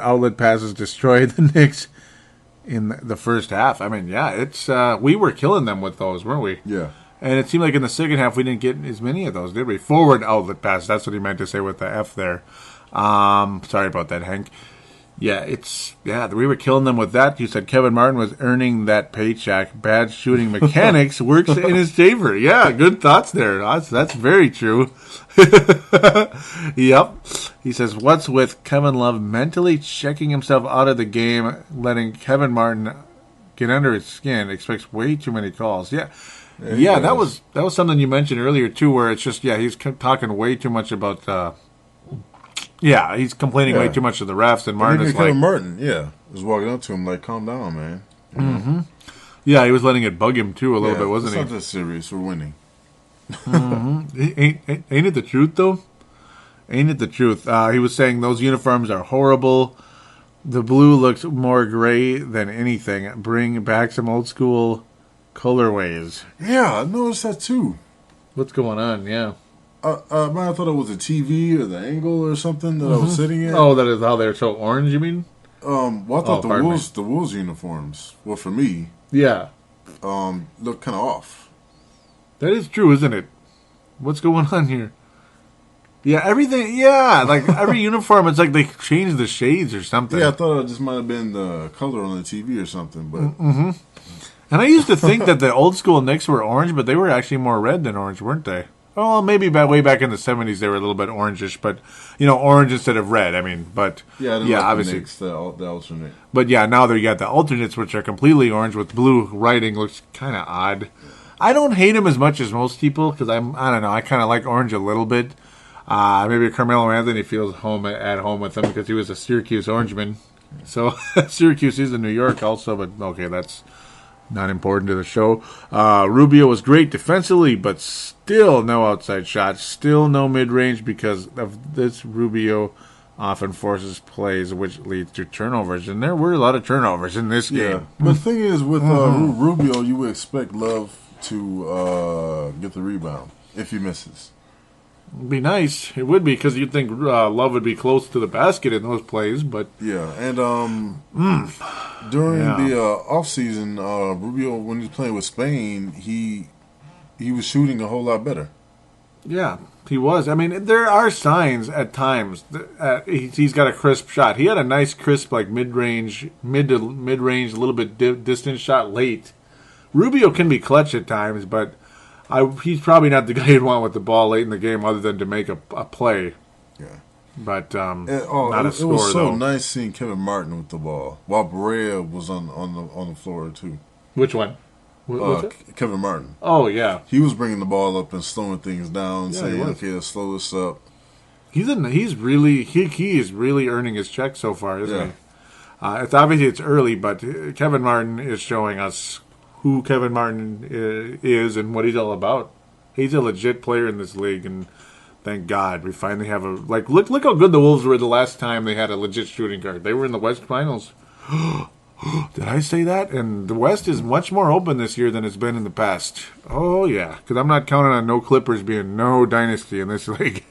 outlet passes destroyed the Knicks in the first half. I mean, yeah, it's we were killing them with those, weren't we? Yeah. And it seemed like in the second half we didn't get as many of those, did we? Forward outlet pass. That's what he meant to say with the F there. Sorry about that, Hank. Yeah, we were killing them with that. You said Kevin Martin was earning that paycheck. Bad shooting mechanics works in his favor. Yeah, good thoughts there. That's very true. Yep. He says, what's with Kevin Love mentally checking himself out of the game, letting Kevin Martin get under his skin, expects way too many calls. Yeah, that was something you mentioned earlier too, where it's just he's talking way too much about. He's complaining way too much to the refs, and Martin is like, Kevin Martin, was walking up to him like, "Calm down, man." You know? Yeah, he was letting it bug him too a little bit, wasn't he? It's not that serious. We're winning. Ain't it the truth though? Ain't it the truth? He was saying those uniforms are horrible. The blue looks more gray than anything. Bring back some old school colorways. Yeah, I noticed that too. What's going on? Yeah. I might have thought it was a TV or the angle or something that I was sitting in. Oh, that is how they're so orange, you mean? Well, I thought the Wolves uniforms, well, for me, Yeah. looked kind of off. That is true, isn't it? What's going on here? Yeah, everything. Yeah, like every uniform, it's like they changed the shades or something. Yeah, I thought it just might have been the color on the TV or something, but... And I used to think that the old school Knicks were orange, but they were actually more red than orange, weren't they? Well, maybe way back in the 70s they were a little bit orangish, but, orange instead of red. I mean, but... Yeah, obviously. The Knicks, the alternate. But yeah, now you got the alternates, which are completely orange with blue writing. Looks kind of odd. I don't hate them as much as most people, because I don't know, I kind of like orange a little bit. Maybe Carmelo Anthony feels at home with them because he was a Syracuse Orangeman. So Syracuse is in New York also, but okay, that's not important to the show. Rubio was great defensively, but still no outside shots, still no mid-range because of this. Rubio often forces plays, which leads to turnovers, and there were a lot of turnovers in this game. Yeah, but the thing is, with Rubio, you would expect Love to get the rebound if he misses. It'd be nice. It would be, because you'd think Love would be close to the basket in those plays, but... Yeah, and during the off season, Rubio, when he was playing with Spain, he was shooting a whole lot better. Yeah, he was. I mean, there are signs at times that he's got a crisp shot. He had a nice crisp, like mid to mid-range, a little bit distant shot late. Rubio can be clutch at times, but he's probably not the guy you'd want with the ball late in the game, other than to make a play. Yeah, but not a it score. was so though. nice seeing Kevin Martin with the ball while Barea was on the floor too. Which one? What's it? Kevin Martin. Oh yeah, he was bringing the ball up and slowing things down, Yeah, saying, he was. "Okay, let's slow this up." he is really earning his check so far, isn't he? It's obviously it's early, but Kevin Martin is showing us who Kevin Martin is and what he's all about. He's a legit player in this league, and thank God we finally have a look how good the Wolves were the last time they had a legit shooting guard. They were in the West Finals. Did I say that? And the West is much more open this year than it's been in the past. Oh yeah, because I'm not counting on no Clippers being no dynasty in this league.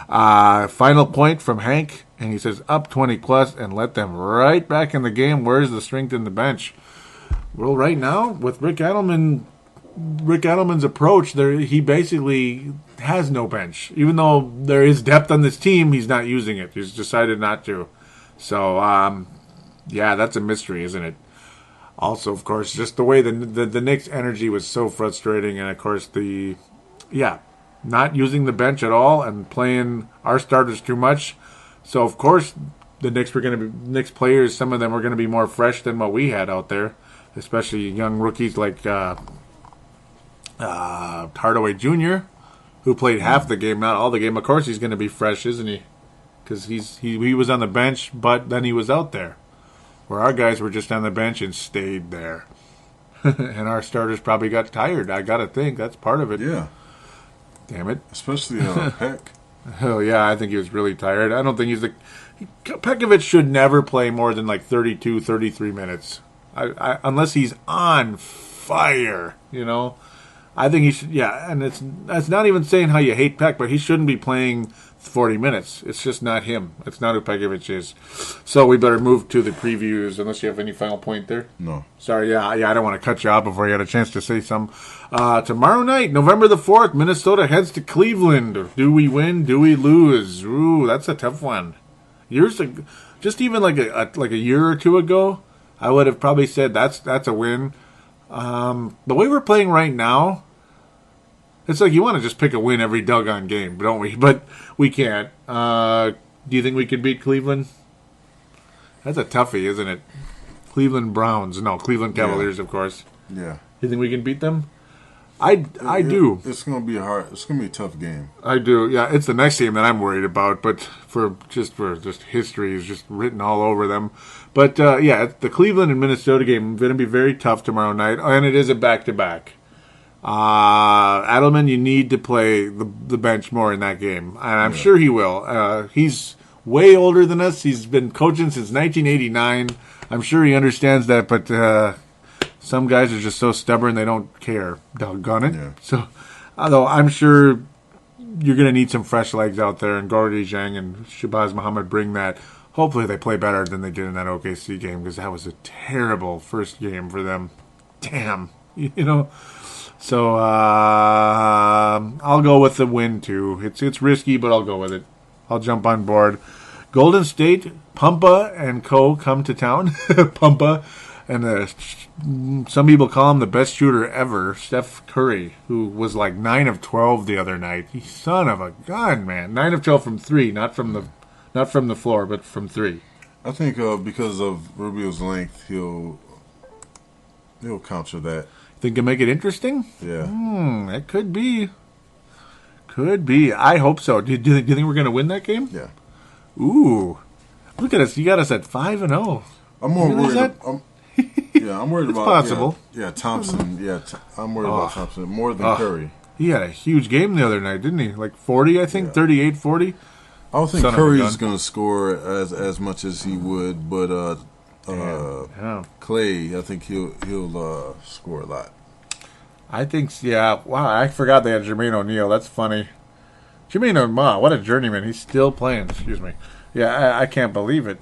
Final point from Hank, and he says up 20 plus and let them right back in the game. Where's the strength in the bench? Well, right now, with Rick Adelman's approach, he basically has no bench. Even though there is depth on this team, he's not using it. He's decided not to. So, that's a mystery, isn't it? Also, of course, just the way the Knicks' energy was so frustrating, and of course not using the bench at all and playing our starters too much. So of course, the Knicks players, some of them were going to be more fresh than what we had out there, especially young rookies like Hardaway Jr., who played half the game, not all the game. Of course, he's going to be fresh, isn't he? Because he was on the bench, but then he was out there. Where our guys were just on the bench and stayed there. And our starters probably got tired. I got to think. That's part of it. Yeah. Damn it. Especially Peck. Oh, yeah, I think he was really tired. I don't think Pekovic should never play more than like 32, 33 minutes. Unless he's on fire, I think he should, and that's not even saying how you hate Peck, but he shouldn't be playing 40 minutes. It's just not him. It's not who Pekovic is. So we better move to the previews, unless you have any final point there. No. Sorry, I don't want to cut you off before you had a chance to say some. Tomorrow night, November the 4th, Minnesota heads to Cleveland. Do we win? Do we lose? Ooh, that's a tough one. Just even like a year or two ago, I would have probably said that's a win. The way we're playing right now, it's like you want to just pick a win every doggone game, don't we? But we can't. Do you think we could beat Cleveland? That's a toughie, isn't it? Cleveland Browns. No, Cleveland Cavaliers, of course. Yeah. You think we can beat them? I do. It's going to be It's going to be a tough game. I do. Yeah, it's the next game that I'm worried about, but for history is just written all over them. But the Cleveland and Minnesota game is going to be very tough tomorrow night, and it is a back-to-back. Adelman, you need to play the bench more in that game, and I'm sure he will. He's way older than us. He's been coaching since 1989. I'm sure he understands that, but some guys are just so stubborn they don't care. Doggone it. Yeah. So, although I'm sure you're going to need some fresh legs out there, and Gordy Zhang and Shabazz Muhammad bring that. Hopefully they play better than they did in that OKC game, because that was a terrible first game for them. Damn. So I'll go with the win too. It's risky, but I'll go with it. I'll jump on board. Golden State, Pumpa and Co. come to town. Pumpa, and some people call him the best shooter ever, Steph Curry, who was like 9 of 12 the other night. He son of a gun, man. 9 of 12 from 3, not from the floor, but from 3. I think because of Rubio's length, he'll counter that. Think it'll make it interesting? Yeah. It could be. Could be. I hope so. Do you think we're going to win that game? Yeah. Ooh. Look at us. You got us at 5-0. I'm more worried. I'm worried it's about. Possible. Yeah, Thompson. Yeah, I'm worried about Thompson more than Curry. He had a huge game the other night, didn't he? Like 40, I think, 38, 40. I don't think Curry's going to score as much as he would, but Clay, I think he'll score a lot. I think, yeah. Wow, I forgot they had Jermaine O'Neal. That's funny. Jermaine O'Neal, what a journeyman. He's still playing. Excuse me. Yeah, I can't believe it.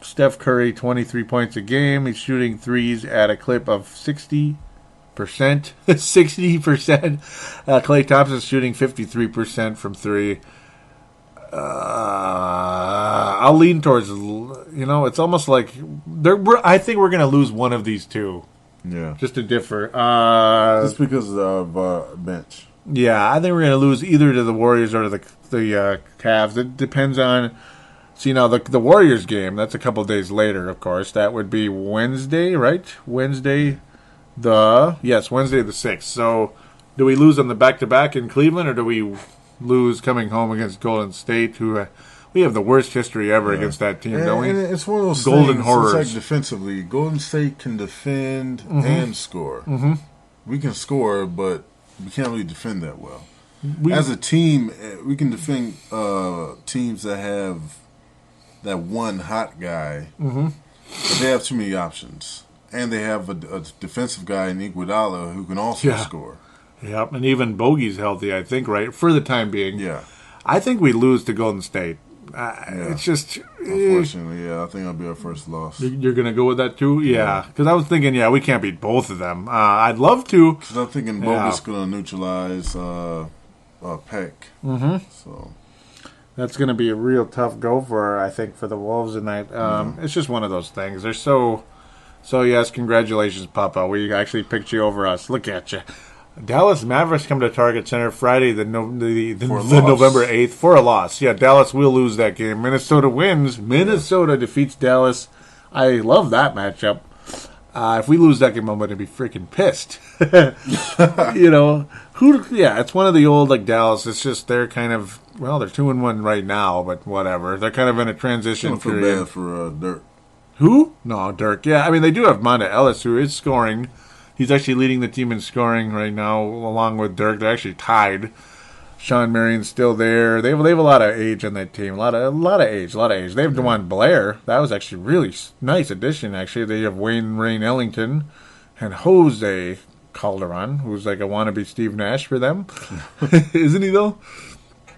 Steph Curry, 23 points a game. He's shooting threes at a clip of 60%. 60%. Klay Thompson's shooting 53% from 3. I'll lean towards, it's almost like I think we're going to lose one of these two. Yeah. Just to differ. Just because of our bench. Yeah, I think we're going to lose either to the Warriors or to the Cavs. It depends on, the Warriors game, that's a couple days later, of course. That would be Wednesday, right? Wednesday the 6th. So do we lose on the back-to-back in Cleveland, or do we lose coming home against Golden State, who we have the worst history ever against that team, don't we? And it's one of those Golden things, horrors. It's like defensively, Golden State can defend and score. Mm-hmm. We can score, but we can't really defend that well. As a team, we can defend teams that have that one hot guy. Mm-hmm. But they have too many options. And they have a defensive guy in Iguodala who can also score. Yep, and even Bogey's healthy, I think, right? For the time being. Yeah. I think we lose to Golden State. It's just... Unfortunately, I think that'll be our first loss. You're going to go with that too? Yeah. Because I was thinking, we can't beat both of them. I'd love to. Because I'm thinking Bogey's going to neutralize Peck. Mm-hmm. So... That's going to be a real tough go for the Wolves tonight. It's just one of those things. They're so So, yes, congratulations, Papa. We actually picked you over us. Look at you. Dallas Mavericks come to Target Center Friday, the November 8th, for a loss. Yeah, Dallas will lose that game. Minnesota wins. Minnesota defeats Dallas. I love that matchup. If we lose that game, I'm going to be freaking pissed. It's one of the old, like, Dallas. It's just they're kind of, well, they're 2-1 right now, but whatever. They're kind of in a transition I feel period. bad for Dirk. Who? No, Dirk. Yeah, I mean, they do have Monta Ellis, who is scoring. He's actually leading the team in scoring right now, along with Dirk. They're actually tied. Sean Marion's still there. They have a lot of age on that team. A lot of age. They have DeJuan Blair. That was actually really nice addition. Actually, they have Wayne Rain Ellington and Jose Calderon, who's like a wannabe Steve Nash for them, isn't he though?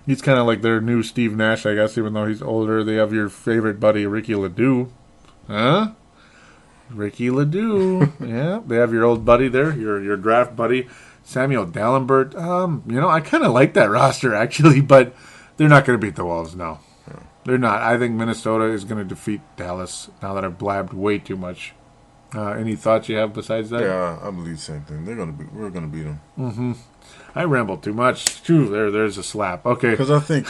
He's kind of like their new Steve Nash, I guess, even though he's older. They have your favorite buddy Ricky Ledoux, huh? Ricky Ledoux, yeah. They have your old buddy there, your draft buddy. Samuel Dallenbert, I kind of like that roster, actually, but they're not going to beat the Wolves, no. They're not. I think Minnesota is going to defeat Dallas, now that I've blabbed way too much. Any thoughts you have besides that? Yeah, I believe the same thing. We're going to beat them. Mm-hmm. I rambled too much. Phew, there's a slap. Okay. Because I think,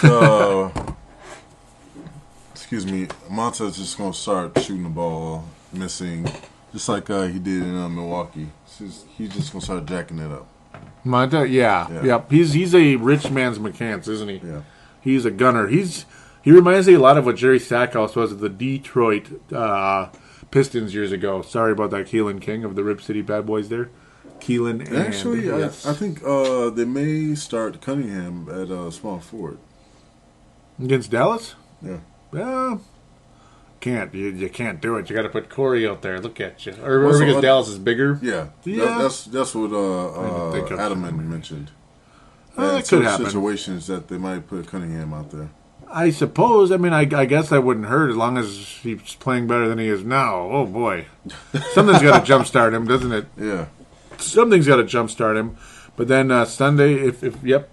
Monta's just going to start shooting the ball, missing, just like he did in Milwaukee. He's just going to start jacking it up. Monta, yeah. Yep. He's a rich man's McCants, isn't he? Yeah. He's a gunner. He reminds me a lot of what Jerry Stackhouse was at the Detroit Pistons years ago. Sorry about that, Keelan King of the Rip City Bad Boys there. Keelan and... Actually, yes. I think they may start Cunningham at small forward. Against Dallas? Yeah. Well, you can't do it. You got to put Corey out there. Look at you. Or because Dallas is bigger? Yeah. That's what Adelman mentioned. It could happen. Situations that they might put Cunningham out there. I suppose. I mean, I guess that wouldn't hurt as long as he's playing better than he is now. Oh, boy. Something's got to jumpstart him, doesn't it? Yeah. Something's got to jumpstart him. But then Sunday,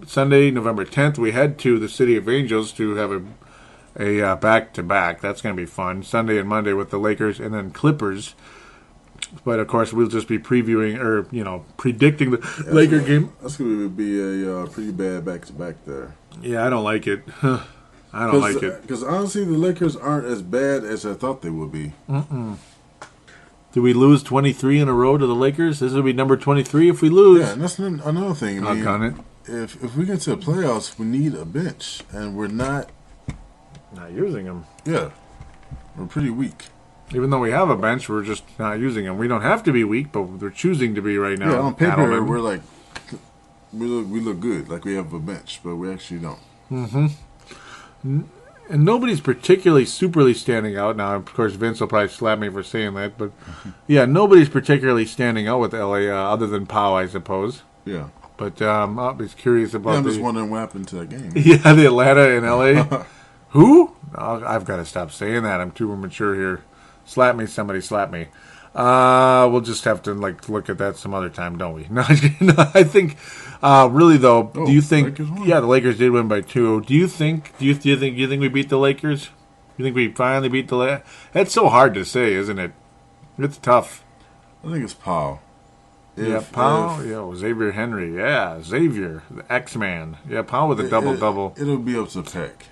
Sunday, November 10th, we head to the City of Angels to have a back-to-back. That's going to be fun. Sunday and Monday with the Lakers and then Clippers. But, of course, we'll just be previewing or, predicting the Laker game. That's going to be a pretty bad back-to-back there. Yeah, I don't like it. I don't like it. Because, honestly, the Lakers aren't as bad as I thought they would be. Mm-mm. Do we lose 23 in a row to the Lakers? This will be number 23 if we lose. Yeah, and that's another thing. I mean, if we get to the playoffs, we need a bench, and we're not using them. Yeah, we're pretty weak. Even though we have a bench, we're just not using them. We don't have to be weak, but we're choosing to be right now. Yeah, on paper, we're like we look good, like we have a bench, but we actually don't. Mm-hmm. And nobody's particularly superly standing out. Now, of course, Vince will probably slap me for saying that, but yeah, nobody's particularly standing out with LA other than Pau, I suppose. Yeah. But I'm always curious about. I'm just wondering what happened to that game. Yeah, the Atlanta and LA. Who? Oh, I've got to stop saying that. I'm too immature here. Slap me, somebody slap me. We'll just have to look at that some other time, don't we? No, I think really though. Do you think? Yeah, the Lakers did win by 2. Do you think we beat the Lakers? You think we finally beat the Lakers? That's so hard to say, isn't it? It's tough. I think it's Pau. Pau. Yeah, Xavier Henry. Yeah, Xavier, the X-Man. Yeah, Pau with a double-double. It'll be up to Peck.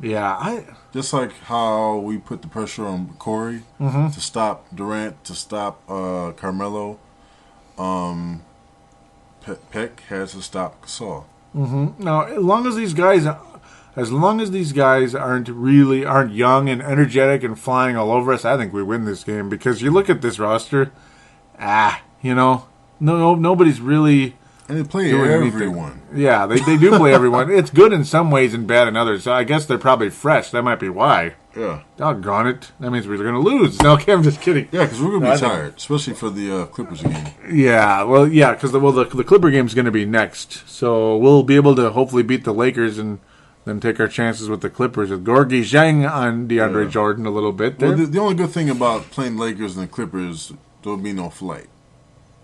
Yeah, just like how we put the pressure on Corey to stop Durant, to stop Carmelo. Peck has to stop Gasol. Mm-hmm. Now, as long as these guys aren't young and energetic and flying all over us, I think we win this game. Because you look at this roster, nobody's really. And they play everyone. Yeah, they do play everyone. It's good in some ways and bad in others. So I guess they're probably fresh. That might be why. Yeah. Doggone it. That means we're going to lose. No, okay, I'm just kidding. Yeah, because we're going to be tired, especially for the Clippers game. Yeah, well, yeah, because the Clipper game is going to be next. So we'll be able to hopefully beat the Lakers and then take our chances with the Clippers with Gorgie Zhang on DeAndre Jordan a little bit there. Well, the only good thing about playing Lakers and the Clippers, there'll be no flight.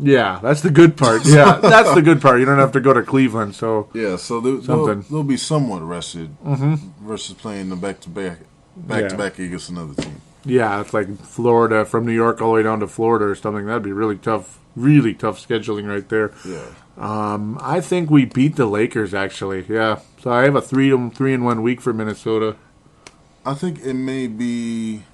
Yeah, that's the good part. Yeah, that's the good part. You don't have to go to Cleveland. So yeah, so they'll be somewhat rested versus playing the back-to-back against another team. Yeah, it's like Florida, from New York all the way down to Florida or something. That'd be really tough scheduling right there. Yeah. I think we beat the Lakers, actually. Yeah. So I have a 3-1 week for Minnesota. I think it may be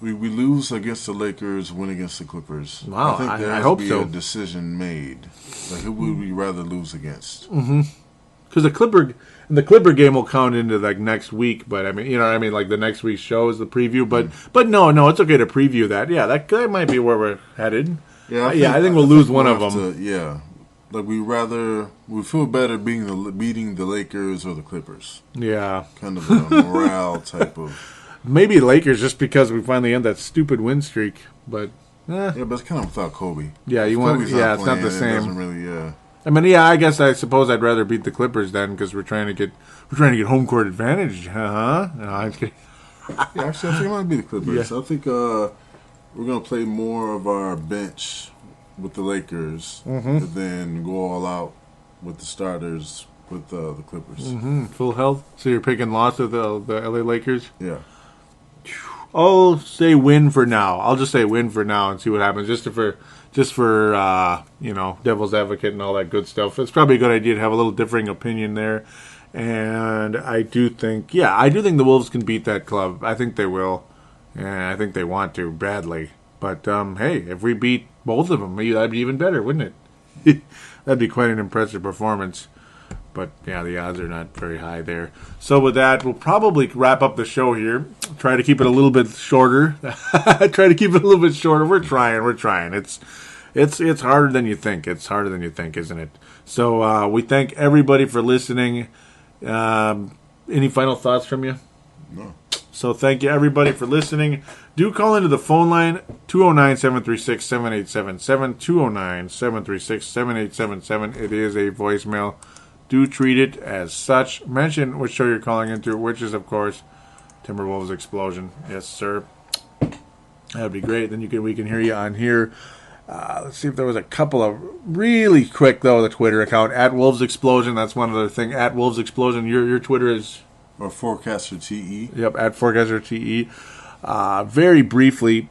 we lose against the Lakers, win against the Clippers. Wow, I think there I has hope to be so. a decision made. Like, who would we rather lose against? Because the Clipper game will count into like next week, but I mean, you know, what I mean, like the next week's show is the preview. But no, it's okay to preview that. Yeah, that might be where we're headed. Yeah, I think we'll lose one of them. Yeah, like we feel better beating the Lakers or the Clippers. Yeah, Kind of a morale type of. maybe Lakers just because we finally end that stupid win streak. But Yeah, but it's kind of without Kobe. yeah, If Kobe's it's not the playing, it same. doesn't really, yeah. I mean, I suppose I'd rather beat the Clippers then because we're trying to get home court advantage. No, I'm kidding. Yeah, actually, I think it might be the Clippers. Yeah. I think we're going to play more of our bench with the Lakers and then go all out with the starters with the Clippers. Full health. So you're picking loss of the LA Lakers. Yeah. I'll say win for now. I'll just say win for now and see what happens. Just for devil's advocate and all that good stuff. It's probably a good idea to have a little differing opinion there. And I do think the Wolves can beat that club. I think they will. And I think they want to badly. But hey, if we beat both of them, that'd be even better, wouldn't it? That'd be quite an impressive performance. But yeah, the odds are not very high there. So with that, we'll probably wrap up the show here. Try to keep it a little bit shorter. We're trying. It's harder than you think. Isn't it? So we thank everybody for listening. Any final thoughts from you? No. So thank you everybody for listening. Do call into the phone line 209-736-7877, 209-736-7877. It is a voicemail. Do treat it as such. Mention which show you're calling into, which is, of course, Timberwolves Explosion. Yes, sir. That'd be great. Then we can hear you on here. Let's see if there was a couple of really quick, though, the Twitter account, @Wolves Explosion. That's one other thing. @Wolves Explosion. Your Twitter is? Or Forecaster TE. Yep, @Forecaster TE. Very briefly,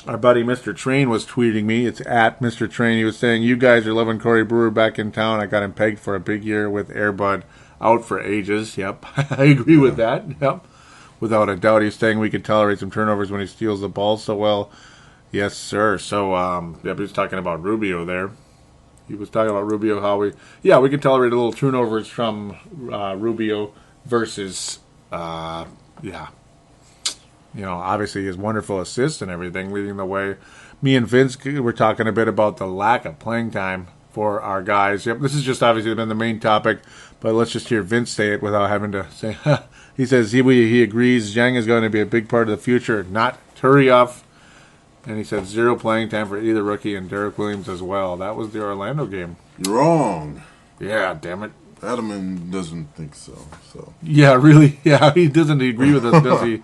our buddy Mr. Train was tweeting me. It's @Mr. Train. He was saying, you guys are loving Corey Brewer back in town. I got him pegged for a big year with Airbud out for ages. Yep, I agree with that. Yep, without a doubt. He's saying we can tolerate some turnovers when he steals the ball so well. Yes, sir. So, he was talking about Rubio there. He was talking about Rubio, how we can tolerate a little turnovers from Rubio versus, obviously his wonderful assists and everything leading the way. Me and Vince were talking a bit about the lack of playing time for our guys. Yep, this has just obviously been the main topic, but let's just hear Vince say it without having to say. He says he agrees Zhang is going to be a big part of the future, not Turioff. And he said 0 playing time for either rookie and Derek Williams as well. That was the Orlando game. You're wrong. Yeah, damn it. Adelman doesn't think so. Yeah, really. Yeah, he doesn't agree with us, does he?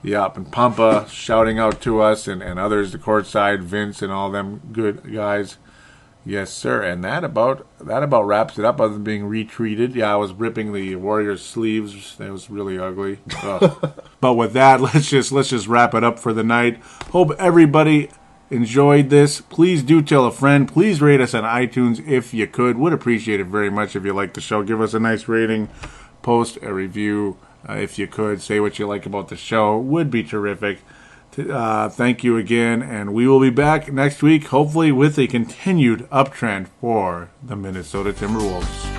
Yeah, and Pampa shouting out to us and others, the courtside, Vince and all them good guys. Yes, sir. And that about wraps it up other than being retreated. Yeah, I was ripping the Warriors' sleeves. That was really ugly. But with that, let's just wrap it up for the night. Hope everybody enjoyed this. Please do tell a friend. Please rate us on iTunes if you could. Would appreciate it very much if you like the show. Give us a nice rating. Post a review if you could. Say what you like about the show. Would be terrific. Thank you again, and we will be back next week, hopefully with a continued uptrend for the Minnesota Timberwolves.